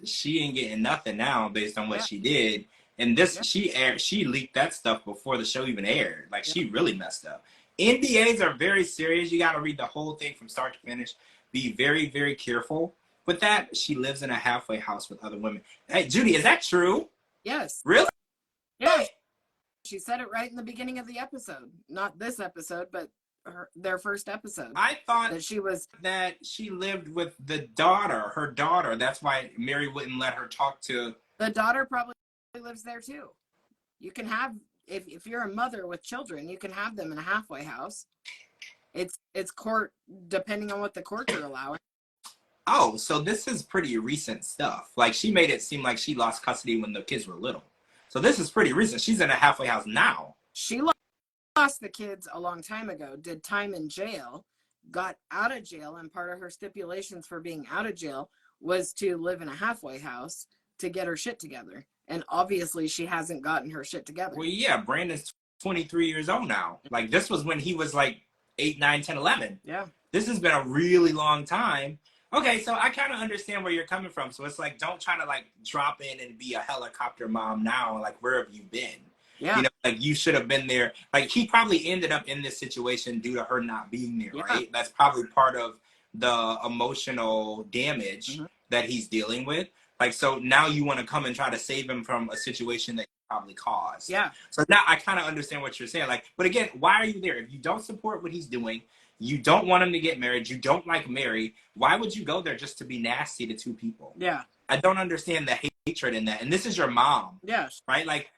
She ain't getting nothing now based on what she did. And she leaked that stuff before the show even aired. Like, she really messed up. NDAs are very serious. You got to read the whole thing from start to finish. Be very, very careful with that. She lives in a halfway house with other women. Hey, Judy, is that true? Yes. Really? Yeah. She said it right in the beginning of the episode. Not this episode, but their first episode. I thought that she lived with her daughter. That's why Mary wouldn't let her talk to. The daughter probably lives there too. You can have, if you're a mother with children, you can have them in a halfway house. It's court, depending on what the courts are allowing. Oh, so this is pretty recent stuff. Like, she made it seem like she lost custody when the kids were little. So this is pretty recent. She's in a halfway house now. She lost the kids a long time ago, did time in jail, got out of jail, and part of her stipulations for being out of jail was to live in a halfway house to get her shit together. And obviously she hasn't gotten her shit together. Well, yeah, Brandon's 23 years old now. Like, this was when he was like 8, 9, 10, 11. Yeah. This has been a really long time. Okay, so I kind of understand where you're coming from. So it's like, don't try to like drop in and be a helicopter mom now. Like, where have you been? Yeah. You know, like you should have been there. Like he probably ended up in this situation due to her not being there, Yeah. right? That's probably part of the emotional damage Mhm. that he's dealing with. Like, so now you want to come and try to save him from a situation that you probably caused. Yeah. So now I kind of understand what you're saying. Like, but again, why are you there? If you don't support what he's doing, you don't want him to get married, you don't like Mary, why would you go there just to be nasty to two people? Yeah. I don't understand the hatred in that. And this is your mom, Yeah. right? Like,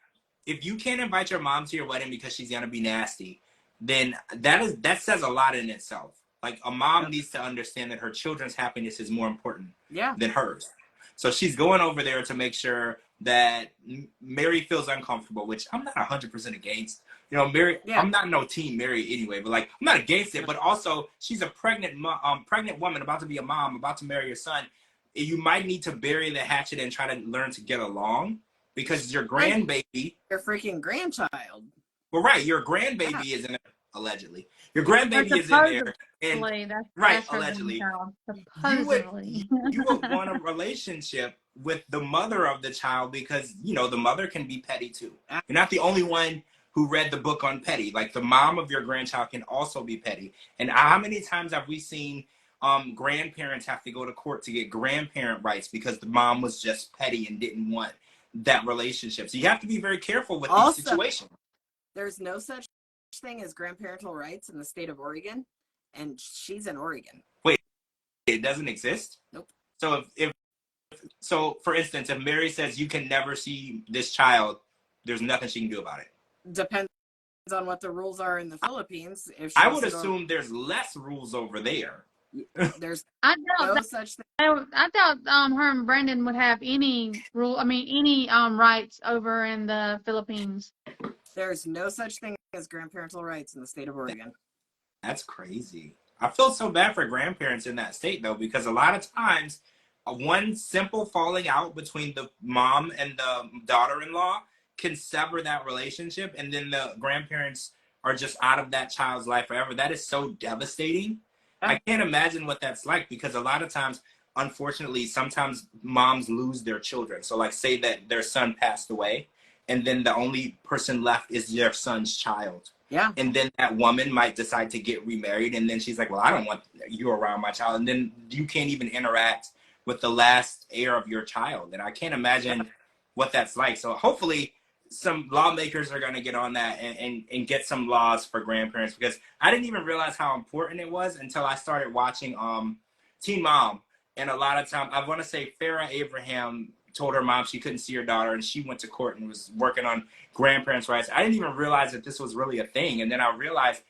if you can't invite your mom to your wedding because she's gonna be nasty, then that says a lot in itself. Like a mom needs to understand that her children's happiness is more important than hers. So she's going over there to make sure that Mary feels uncomfortable, which I'm not 100% against. You know, Mary, I'm not no team Mary anyway, but like I'm not against it. But also, she's a pregnant woman about to be a mom, about to marry your son. You might need to bury the hatchet and try to learn to get along because your grandbaby, your freaking grandchild. Well, right, your grandbaby is in there, allegedly. Your grandbaby is in there, and that's allegedly, supposedly. you would want a relationship with the mother of the child because you know the mother can be petty too. You're not the only one who read the book on petty. Like the mom of your grandchild can also be petty. And how many times have we seen grandparents have to go to court to get grandparent rights because the mom was just petty and didn't want that relationship? So you have to be very careful with these situations. There's no such thing as grandparental rights in the state of Oregon, and she's in Oregon. Wait, it doesn't exist? Nope. So so for instance, if Mary says you can never see this child, there's nothing she can do about it. Depends on what the rules are in the Philippines. I would assume there's less rules over there. There's I no doubt such thing. I doubt her and Brandon would have any rights over in the Philippines. There's no such thing as grandparental rights in the state of Oregon. That's crazy. I feel so bad for grandparents in that state though, because a lot of times one simple falling out between the mom and the daughter-in-law can sever that relationship, and then the grandparents are just out of that child's life forever. That is so devastating. I can't imagine what that's like, because a lot of times, unfortunately, sometimes moms lose their children. So like say that their son passed away and then the only person left is their son's child. Yeah. And then that woman might decide to get remarried, and then she's like, well, I don't want you around my child. And then you can't even interact with the last heir of your child. And I can't imagine what that's like. So hopefully some lawmakers are going to get on that and get some laws for grandparents, because I didn't even realize how important it was until I started watching Teen Mom. And a lot of time, I want to say Farrah Abraham told her mom she couldn't see her daughter, and she went to court and was working on grandparents' rights. I didn't even realize that this was really a thing. And then I realized,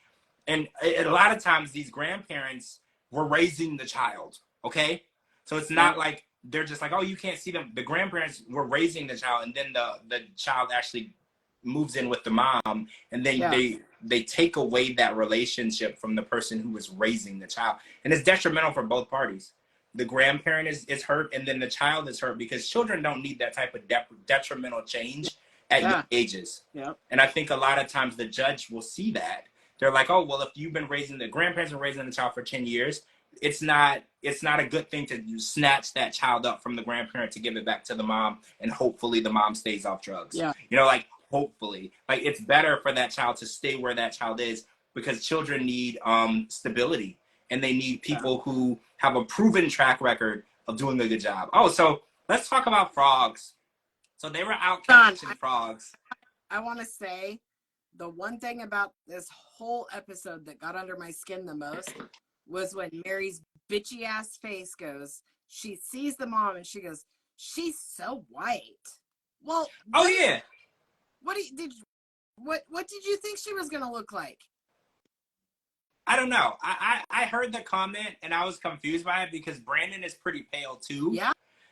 and a lot of times these grandparents were raising the child, okay? So it's not like they're just like, oh, you can't see them. The grandparents were raising the child, and then the child actually moves in with the mom, and then they take away that relationship from the person who was raising the child. And it's detrimental for both parties. The grandparent is hurt, and then the child is hurt, because children don't need that type of detrimental change at young ages. Yeah. And I think a lot of times the judge will see that. They're like, oh, well, if you've been raising, the grandparents are raising the child for 10 years, it's not a good thing to snatch that child up from the grandparent to give it back to the mom, and hopefully the mom stays off drugs. Yeah. You know, like, hopefully. Like, it's better for that child to stay where that child is, because children need stability. And they need people who have a proven track record of doing a good job. Oh, so let's talk about frogs. So they were out catching frogs. I want to say the one thing about this whole episode that got under my skin the most was when Mary's bitchy ass face goes, she sees the mom and she goes, she's so white. Well, oh yeah. What did you think she was going to look like? I don't know. I heard the comment and I was confused by it, because Brandon is pretty pale too. Yeah.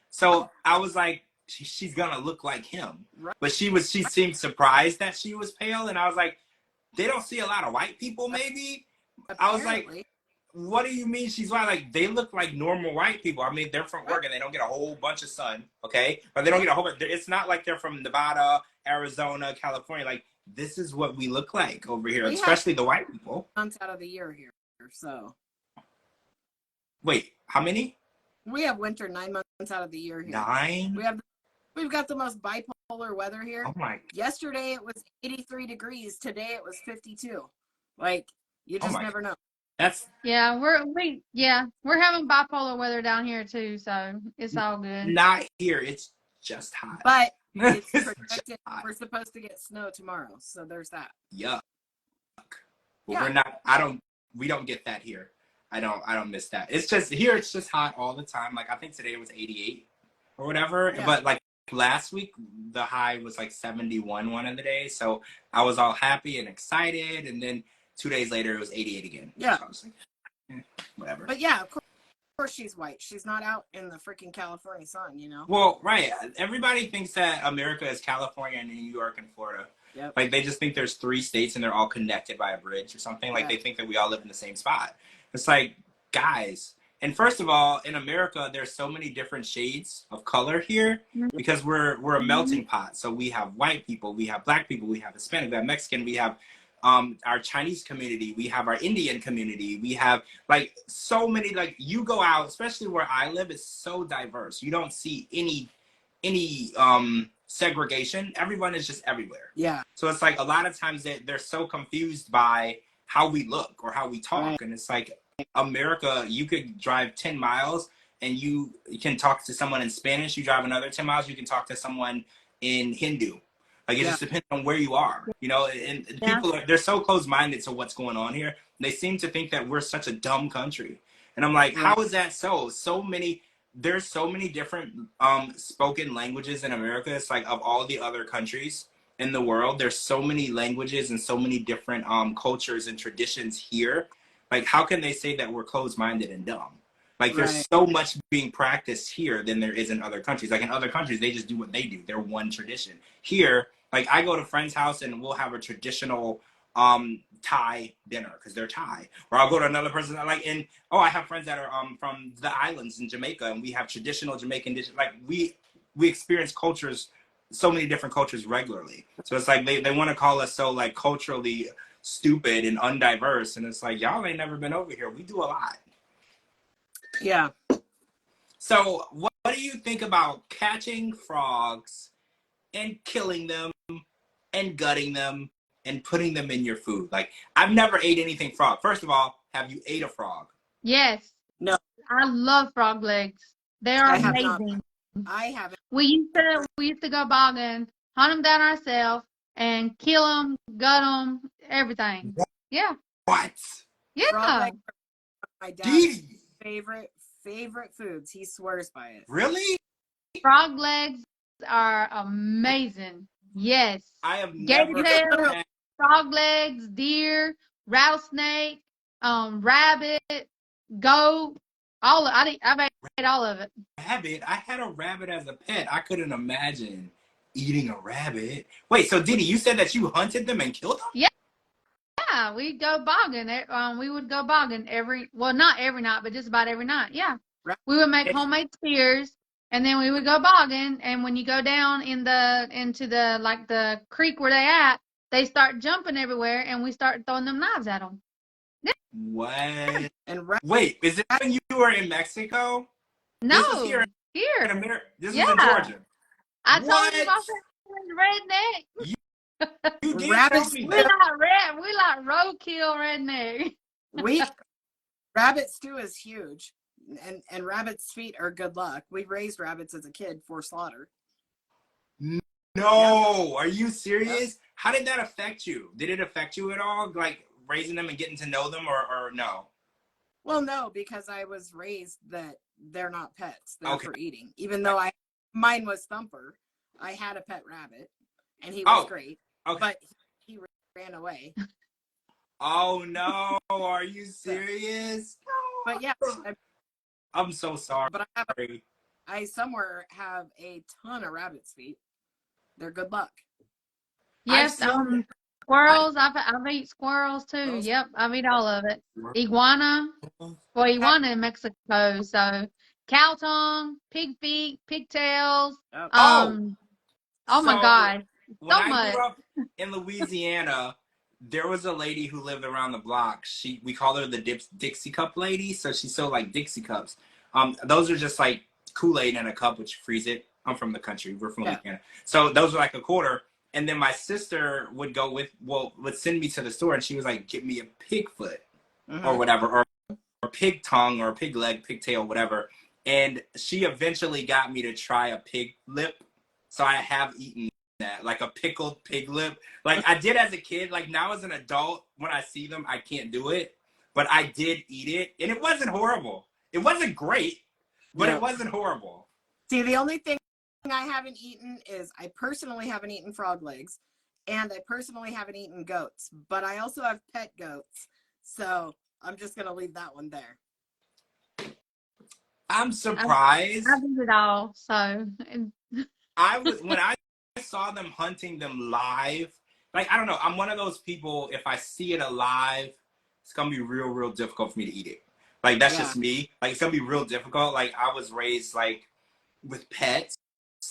So I was like, she's gonna look like him. Right. But she seemed surprised that she was pale, and I was like, they don't see a lot of white people, maybe. Apparently. I was like, what do you mean she's white? Like, they look like normal white people. I mean, they're from Oregon. They don't get a whole bunch of sun, okay? But they don't get a whole bunch. It's not like they're from Nevada, Arizona, California. Like, this is what we look like over here, especially the white people. Months out of the year here, so. Wait, how many? We have winter 9 months out of the year here. 9? We have We've got the most bipolar weather here. Oh my. Yesterday it was 83 degrees. Today it was 52. Like, you Oh just my. never know. That's Yeah, we're having bipolar weather down here too, so it's all good. not here. It's just hot. But it's It's projected. just hot. We're supposed to get snow tomorrow, so there's that. Yuck. Well, Yeah. we're not. We don't get that here. I don't miss that. It's just here. It's just hot all the time. Like I think today was 88 or whatever. Yeah. But like last week, the high was like 71 one of the days. So I was all happy and excited. And then 2 days later, it was 88 again. Yeah. So I was like, whatever. But yeah, of course she's white. She's not out in the freaking California sun, you know? Well, right. Everybody thinks that America is California and New York and Florida. Yep. Like they just think there's 3 states and they're all connected by a bridge or something. Like Yeah. they think that we all live in the same spot. It's like, guys. And first of all, in America, there's so many different shades of color here because we're a melting pot. So we have white people, we have black people, we have Hispanic, we have Mexican, we have our Chinese community, we have our Indian community, we have like so many. Like you go out, especially where I live, it's so diverse. You don't see any segregation. Everyone is just everywhere. Yeah. So it's like a lot of times they're so confused by how we look or how we talk. Right. And it's like America, you could drive 10 miles and you can talk to someone in Spanish. You drive another 10 miles, you can talk to someone in Hindu. Like it just depends on where you are, you know, and people they're so closed-minded to what's going on here. They seem to think that we're such a dumb country. And I'm like, how is that so? There's so many different spoken languages in America. It's like of all the other countries in the world, there's so many languages and so many different cultures and traditions here. Like, how can they say that we're closed-minded and dumb? Like, there's so much being practiced here than there is in other countries. Like, in other countries, they just do what they do. They're one tradition. Here, like, I go to a friend's house and we'll have a traditional Thai dinner because they're Thai. Or I'll go to another person I have friends that are from the islands in Jamaica and we have traditional Jamaican dishes. Like, we experience cultures, so many different cultures regularly. So it's like they want to call us so, like, culturally stupid and undiverse, and it's like, y'all ain't never been over here. We do a lot. Yeah. So what do you think about catching frogs and killing them and gutting them and putting them in your food? Like, I've never ate anything frog. First of all, have you ate a frog? Yes. No. I love frog legs. They are amazing. I haven't. We used to go bogging, hunt them down ourselves, and kill them, gut them, everything. Yeah. What? Yeah. Frog legs are my dad's favorite foods. He swears by it. Really? Frog legs are amazing. Yes. I have Gator never tail, had frog legs, deer, rattlesnake, rabbit, goat. I've ate all of it. rabbit. I had a rabbit as a pet. I couldn't imagine eating a rabbit. Wait, so Didi, you said that you hunted them and killed them? Yeah, we go bogging. We would go bogging not every night, but just about every night. Yeah. Right. We would make homemade spears, and then we would go bogging. And when you go down into the creek where they at, they start jumping everywhere, and we start throwing them knives at them. What? And Wait, is it when you were in Mexico? No, This is here here. in America. This Yeah. is in Georgia. I told What? you about that redneck. You did Rabbits- tell me We that. like roadkill redneck. rabbit stew is huge, and rabbit's feet are good luck. We raised rabbits as a kid for slaughter. No, are you serious? How did that affect you? Did it affect you at all? Like raising them and getting to know them, or no? Well, no, because I was raised that they're not pets. They're Okay. for eating. Even though mine was Thumper. I had a pet rabbit, and he was great. Okay. But he ran away. Oh no, are you serious? But yeah, I'm so sorry. but I somewhere have a ton of rabbit's feet. They're good luck. Yes, seen- squirrels. I've eaten squirrels too. Squirrels? Yep, I've eaten all of it. Iguana. Well, iguana in Mexico. So cow tongue, pig feet, pigtails. Oh my So, God. When So I much. grew up in Louisiana, there was a lady who lived around the block. We call her the Dixie cup lady. So she sold like Dixie cups. Those are just like Kool-Aid in a cup, which you freeze it I'm from the country. We're from Yeah. Louisiana. So those were like a quarter. And then my sister would would send me to the store, and she was like, get me a pig foot or whatever, or pig tongue or pig leg, pig tail, whatever. And she eventually got me to try a pig lip. So I have eaten that, like a pickled pig lip. Like I did as a kid. Like now as an adult, when I see them, I can't do it. But I did eat it, and it wasn't horrible. It wasn't great, but it wasn't horrible. See, the only thing I haven't eaten is I personally haven't eaten frog legs, and I personally haven't eaten goats, but I also have pet goats. So I'm just going to leave that one there. I'm surprised. I did it all. So When I saw them hunting them live, like, I don't know. I'm one of those people, if I see it alive, it's going to be real difficult for me to eat it. Like, that's just me. Like, it's going to be real difficult. Like, I was raised, like, with pets.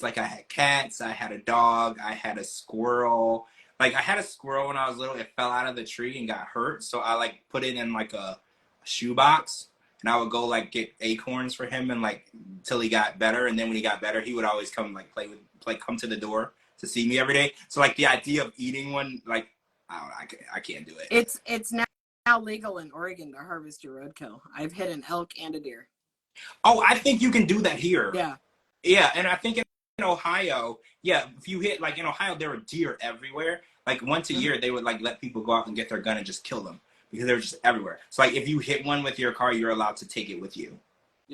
Like, I had cats, I had a dog, I had a squirrel. Like, I had a squirrel when I was little. It fell out of the tree and got hurt. So I, like, put it in, like, a shoebox. And I would go, like, get acorns for him and, like, till he got better. And then when he got better, he would always come, like, come to the door to see me every day. So, like, the idea of eating one, like, I can't do it. It's now legal in Oregon to harvest your roadkill. I've hit an elk and a deer. Oh, I think you can do that here. Yeah. Yeah, and I think in Ohio, if you hit, like, in Ohio, there are deer everywhere. Like, once a year, they would, like, let people go out and get their gun and just kill them because they're just everywhere. So, like, if you hit one with your car, you're allowed to take it with you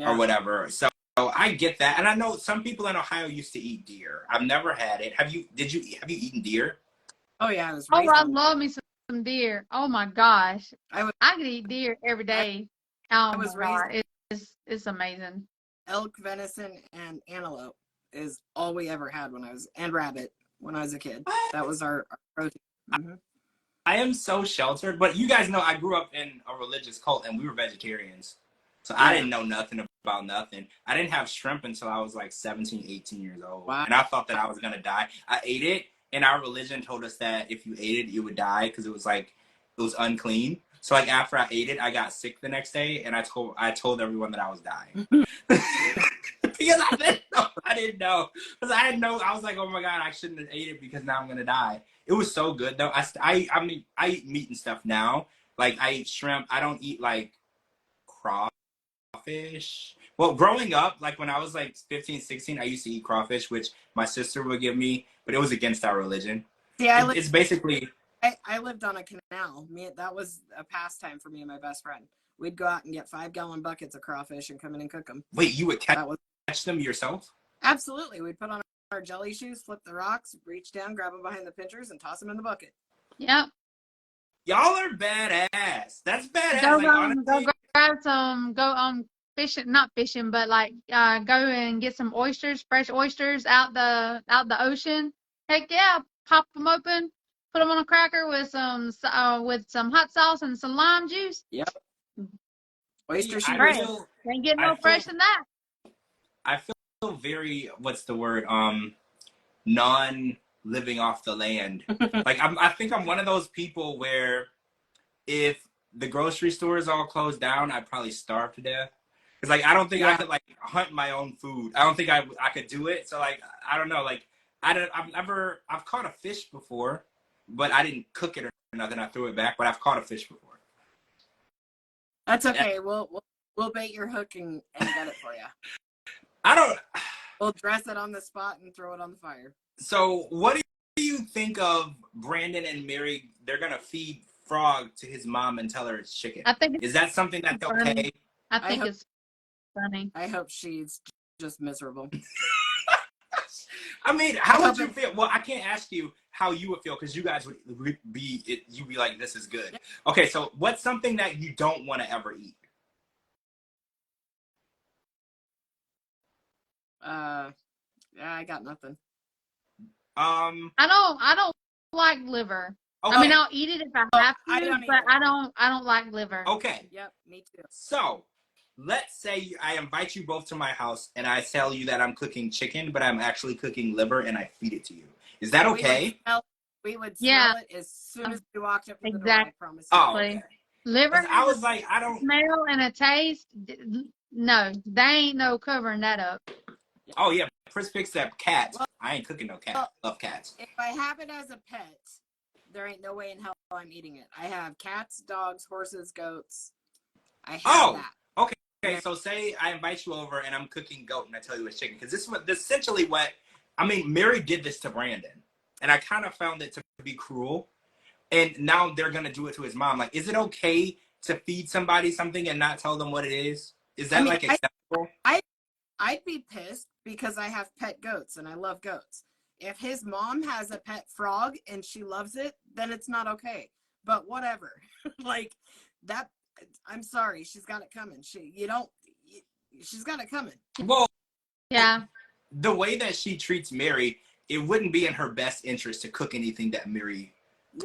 or whatever. So I get that. And I know some people in Ohio used to eat deer. I've never had it. Have you eaten deer? Oh, yeah. I love me some deer. Oh, my gosh. I could eat deer every day. Oh, my God. It's amazing. Elk, venison, and antelope is all we ever had and rabbit when I was a kid. What? That was our protein. I am so sheltered, but you guys know I grew up in a religious cult and we were vegetarians. So I didn't know nothing about nothing. I didn't have shrimp until I was like 17, 18 years old. Wow. And I thought that I was going to die. I ate it, and our religion told us that if you ate it, you would die because it was unclean. So, like, after I ate it, I got sick the next day, and I told everyone that I was dying. Because I didn't know. Because I was like, oh my God, I shouldn't have ate it because now I'm going to die. It was so good, though. I mean, I eat meat and stuff now. Like, I eat shrimp. I don't eat, like, crawfish. Well, growing up, like, when I was, like, 15, 16, I used to eat crawfish, which my sister would give me, but it was against our religion. Yeah, it's basically... I lived on a canal. That was a pastime for me and my best friend. We'd go out and get 5-gallon buckets of crawfish and come in and cook them. Wait, you would catch them yourself? Absolutely. We'd put on our jelly shoes, flip the rocks, reach down, grab them behind the pinchers, and toss them in the bucket. Yep. Y'all are badass. That's badass. Go grab some. Go fishing, not fishing, but like go and get some oysters, fresh oysters out the ocean. Heck yeah, pop them open. Put them on a cracker with some hot sauce and some lime juice. Yep. Oyster shoot. Can't get no fresh than that. I feel very, what's the word? Non-living off the land. Like, I think I'm one of those people where if the grocery store is all closed down, I'd probably starve to death. Because, like, I don't think I could, like, hunt my own food. I don't think I could do it. So, like, I don't know. Like, I've caught a fish before. But I didn't cook it or nothing. I threw it back. But I've caught a fish before. That's okay. We'll bait your hook and get it for you. We'll dress it on the spot and throw it on the fire. So what do you think of Brandon and Mary? They're gonna feed Frog to his mom and tell her it's chicken. Is that something that's okay? I think it's funny. I hope she's just miserable. I mean, how would you feel? Well, I can't ask you how you would feel because you guys would be like, this is good. Okay, so what's something that you don't want to ever eat? I got nothing. I don't like liver. Okay. I mean, I'll eat it if I have to, but I don't like liver. Okay. Yep, me too. So, let's say I invite you both to my house and I tell you that I'm cooking chicken, but I'm actually cooking liver and I feed it to you. Is that okay? We would smell it as soon as we walked up to the door, I promise you. Oh, okay. Liver, I was like, I don't smell and a taste. No, they ain't no covering that up. Oh yeah, Chris picks up cats. Well, I ain't cooking no cat. well, Love cats. if I have it as a pet, there ain't no way in hell I'm eating it. I have cats, dogs, horses, goats. I have Oh, that. okay. And Okay, so say I invite you over and I'm cooking goat and I tell you it's chicken. Because this essentially what, I mean, Mary did this to Brandon. And I kind of found it to be cruel. And now they're going to do it to his mom. Like, is it okay to feed somebody something and not tell them what it is? Is I that mean, like acceptable? I'd be pissed because I have pet goats and I love goats. If his mom has a pet frog and she loves it, then it's not okay. But whatever. Like that, I'm sorry, she's got it coming. She's got it coming. Well, Yeah. the way that she treats Mary, it wouldn't be in her best interest to cook anything that Mary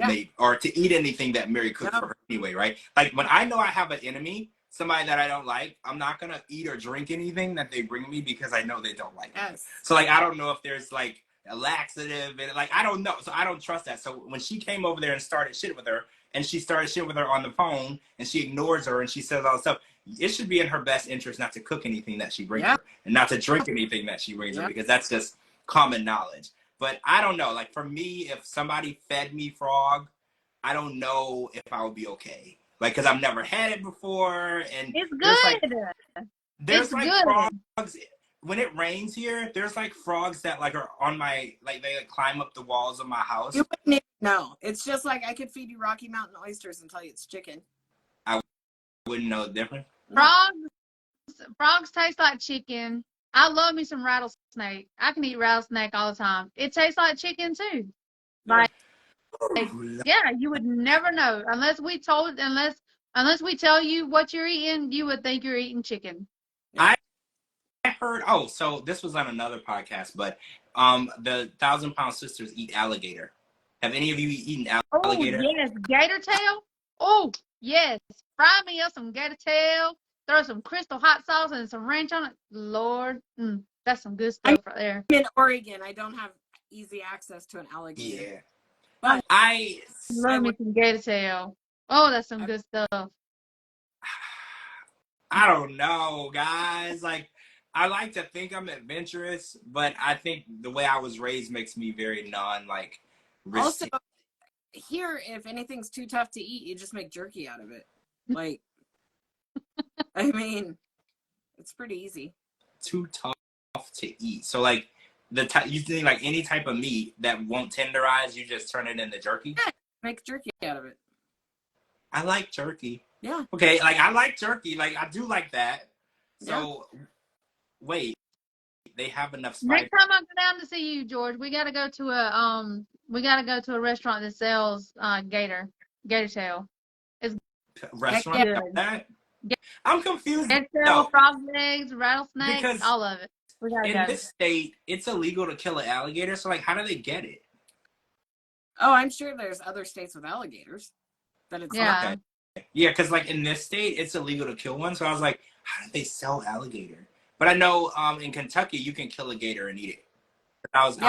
made or to eat anything that Mary cooked for her anyway, right? Like when I know I have an enemy, somebody that I don't like, I'm not gonna eat or drink anything that they bring me because I know they don't like it. So like I don't know if there's like a laxative and like I don't know. So I don't trust that. So when she came over there and started shit with her and she started shit with her on the phone and she ignores her and she says all this stuff, it should be in her best interest not to cook anything that she brings her and not to drink anything that she brings her because that's just common knowledge. But I don't know. Like for me, if somebody fed me frog, I don't know if I would be okay. Like, cause I've never had it before, and It's there's it's like good. frogs. When it rains here, there's like frogs that like are on my like they like, climb up the walls of my house. You wouldn't even know. It's just like I could feed you Rocky Mountain oysters and tell you it's chicken. I wouldn't know the difference. Frogs taste like chicken. I love me some rattlesnake. I can eat rattlesnake all the time. It tastes like chicken too. Like, yeah, you would never know unless we we tell you what you're eating. You would think you're eating chicken. I heard. Oh, so this was on another podcast, but the 1,000-Pound Sisters eat alligator. Have any of you eaten alligator? Oh yes, gator tail. Oh yes, fry me up some gator tail. Throw some Crystal hot sauce and some ranch on it. Lord, that's some good stuff right there. I'm in Oregon. I don't have easy access to an alligator. Yeah. But I love me some gator tail. Oh, that's some good stuff. I don't know, guys. Like, I like to think I'm adventurous, but I think the way I was raised makes me very risky. Also, here, if anything's too tough to eat, you just make jerky out of it. Like, I mean, it's pretty easy. Too tough to eat. So, like, you think like any type of meat that won't tenderize, you just turn it into jerky? Yeah, make jerky out of it. I like jerky. Yeah. Okay, like I like turkey. Like I do like that. So wait, they have enough spice. Next time I go down to see you, George, we gotta go to a restaurant that sells gator tail. It's restaurant good. That? I'm confused. Gator tail, frog legs, rattlesnakes, because all of it. In this state, it's illegal to kill an alligator. So like, how do they get it? Oh, I'm sure there's other states with alligators. But it's okay. Yeah, because like in this state, it's illegal to kill one. So I was like, how do they sell alligator? But I know in Kentucky, you can kill a gator and eat it. I was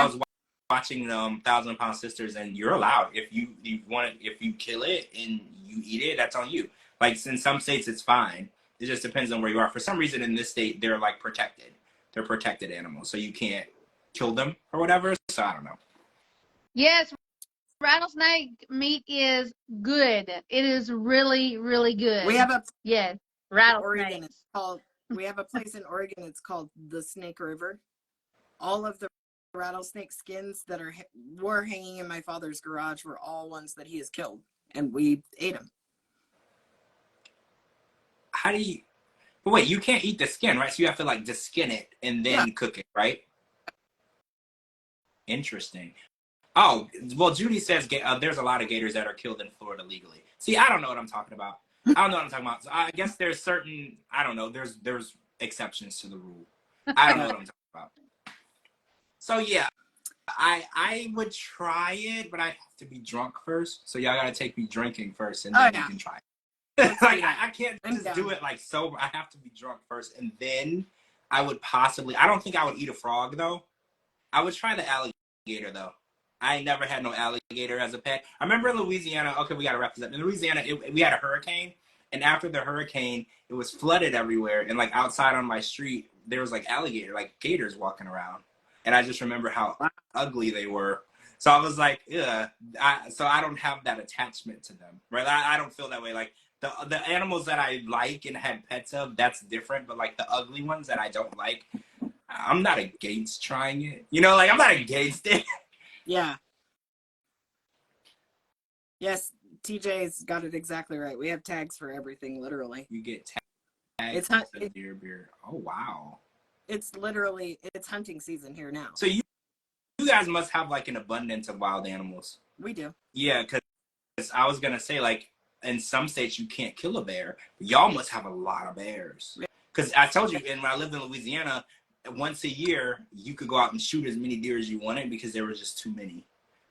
watching 1,000-Pound Sisters, and you're allowed if you if you kill it and you eat it, that's on you. Like in some states, it's fine. It just depends on where you are. For some reason, in this state, they're like protected. They're protected animals, so you can't kill them or whatever. So I don't know. Yes. Rattlesnake meat is good. It is really, really good. We have a rattlesnake. We have a place in Oregon. It's called the Snake River. All of the rattlesnake skins that were hanging in my father's garage were all ones that he has killed, and we ate them. How do you? But wait, you can't eat the skin, right? So you have to like just skin it and then cook it, right? Interesting. Oh, well, Judy says there's a lot of gators that are killed in Florida legally. See, I don't know what I'm talking about. I don't know what I'm talking about. So I guess there's certain, I don't know, there's exceptions to the rule. I don't know what I'm talking about. So yeah, I would try it, but I have to be drunk first. So y'all gotta take me drinking first, and then you can try it. Like I can't just do it like sober. I have to be drunk first, and then I would possibly. I don't think I would eat a frog though. I would try the alligator though. I never had no alligator as a pet. I remember in Louisiana. Okay, we gotta wrap this up. In Louisiana, we had a hurricane, and after the hurricane, it was flooded everywhere. And like outside on my street, there was like gators walking around, and I just remember how ugly they were. So I was like, yeah. So I don't have that attachment to them, right? I don't feel that way. Like the animals that I like and had pets of, that's different. But like the ugly ones that I don't like, I'm not against trying it. You know, like I'm not against it. Yeah. Yes, TJ's got it exactly right. We have tags for everything, literally. You get tags. It's deer beer. Oh wow. It's literally hunting season here now. So you guys must have like an abundance of wild animals. We do. Yeah, because I was gonna say, like, in some states you can't kill a bear, but y'all must have a lot of bears. Because I told you, and when I lived in Louisiana, once a year you could go out and shoot as many deer as you wanted because there was just too many.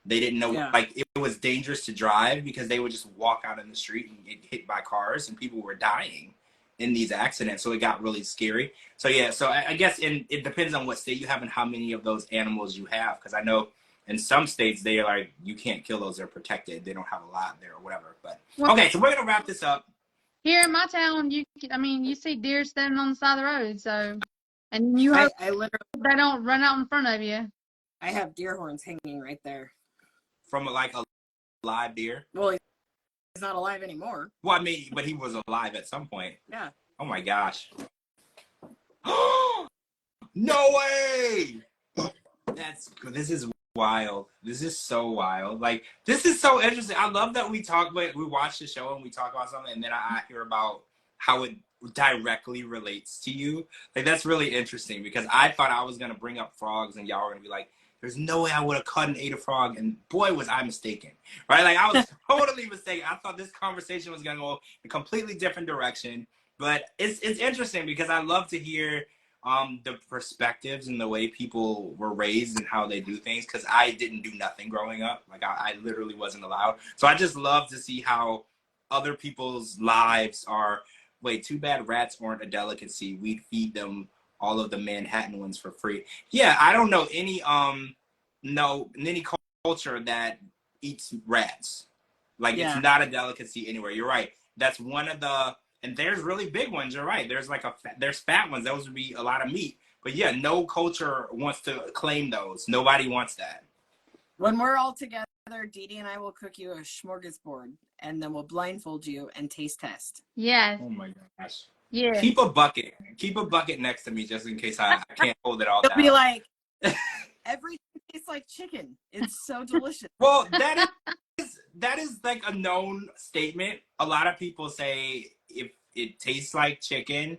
They didn't know, like, it was dangerous to drive because they would just walk out in the street and get hit by cars, and people were dying in these accidents. So it got really scary. So yeah, so I guess it depends on what state you have and how many of those animals you have. Because I know in some states they are like, you can't kill those; they're protected. They don't have a lot there or whatever. But okay, so we're gonna wrap this up. Here in my town, you see deer standing on the side of the road. So, and you hope I literally they don't run out in front of you. I have deer horns hanging right there. From like a live deer? Well, he's not alive anymore. Well, I mean, but he was alive at some point. Yeah. Oh my gosh. No way! That's good. This is wild. This is so wild. Like, this is so interesting. I love that we watch the show and we talk about something, and then I hear about how it directly relates to you. Like, that's really interesting because I thought I was gonna bring up frogs and y'all were gonna be like, there's no way I would have cut and ate a frog, and boy was I mistaken, right? Like, I was totally mistaken. I thought this conversation was gonna go a completely different direction, but it's interesting because I love to hear the perspectives and the way people were raised and how they do things, because I didn't do nothing growing up. Like, I literally wasn't allowed. So I just love to see how other people's lives are. Wait, too bad rats aren't a delicacy. We'd feed them all of the Manhattan ones for free. Yeah, I don't know any culture that eats rats. Like, it's not a delicacy anywhere. You're right. That's one of the, and there's really big ones. You're right. There's like there's fat ones. Those would be a lot of meat. But yeah, no culture wants to claim those. Nobody wants that. When we're all together, Dee Dee and I will cook you a smorgasbord, and then we'll blindfold you and taste test. Yes. Oh my gosh. Yeah. Keep a bucket next to me just in case I can't hold it all down. It'll be like, everything tastes like chicken. It's so delicious. Well, that is like a known statement. A lot of people say if it tastes like chicken,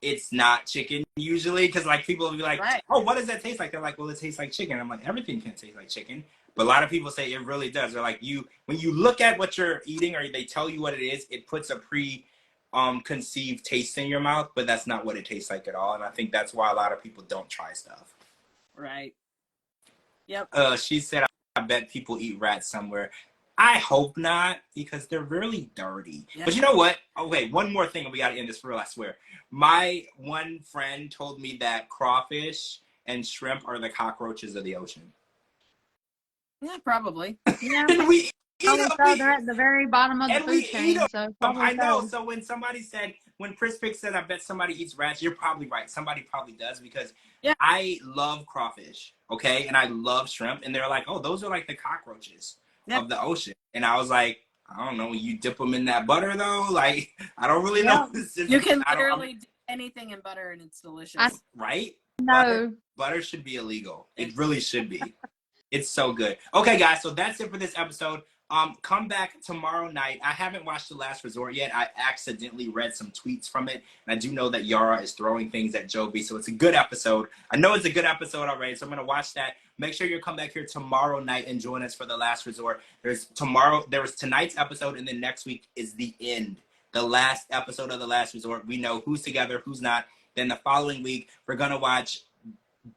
it's not chicken usually, because like people will be like, oh, what does that taste like? They're like, well, it tastes like chicken. I'm like, everything can taste like chicken. But a lot of people say it really does. They're like, when you look at what you're eating or they tell you what it is, it puts a conceived taste in your mouth, but that's not what it tastes like at all. And I think that's why a lot of people don't try stuff. Right. Yep. She said, I bet people eat rats somewhere. I hope not, because they're really dirty. Yeah. But you know what? Okay, one more thing, and we got to end this for real, I swear. My one friend told me that crawfish and shrimp are the cockroaches of the ocean. Yeah, probably. Yeah. And we they're at the very bottom of the food chain. So I know. So when somebody said, when Chris Pick said, I bet somebody eats rats, you're probably right. Somebody probably does, because I love crawfish, okay? And I love shrimp. And they're like, oh, those are like the cockroaches of the ocean. And I was like, I don't know, you dip them in that butter though? Like, I don't really know. You can literally do anything in butter and it's delicious. Right? No. Butter should be illegal. It really should be. It's so good. Okay, guys, so that's it for this episode. Come back tomorrow night. I haven't watched The Last Resort yet. I accidentally read some tweets from it, and I do know that Yara is throwing things at Joby, so it's a good episode. I know it's a good episode already, so I'm going to watch that. Make sure you come back here tomorrow night and join us for The Last Resort. There was tonight's episode, and then next week is the end, the last episode of The Last Resort. We know who's together, who's not. Then the following week, we're going to watch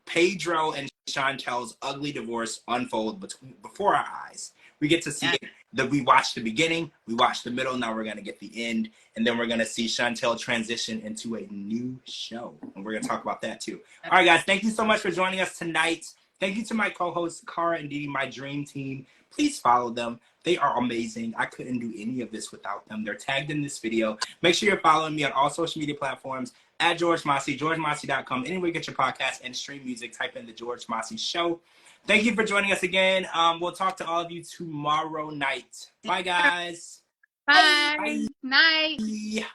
Pedro and Chantel's ugly divorce unfold before our eyes. We get to see it. We watched the beginning, we watched the middle, now we're going to get the end, and then we're going to see Chantel transition into a new show, and we're going to talk about that too. All right, guys, thank you so much for joining us tonight. Thank you to my co-hosts, Cara and Dee Dee, my dream team, please follow them. They are amazing. I couldn't do any of this without them. They're tagged in this video. Make sure you're following me on all social media platforms at George Mossey, georgemossey.com. Anywhere you get your podcast and stream music, type in The George Mossey Show. Thank you for joining us again. We'll talk to all of you tomorrow night. Bye, guys. Bye. Bye. Night. Bye.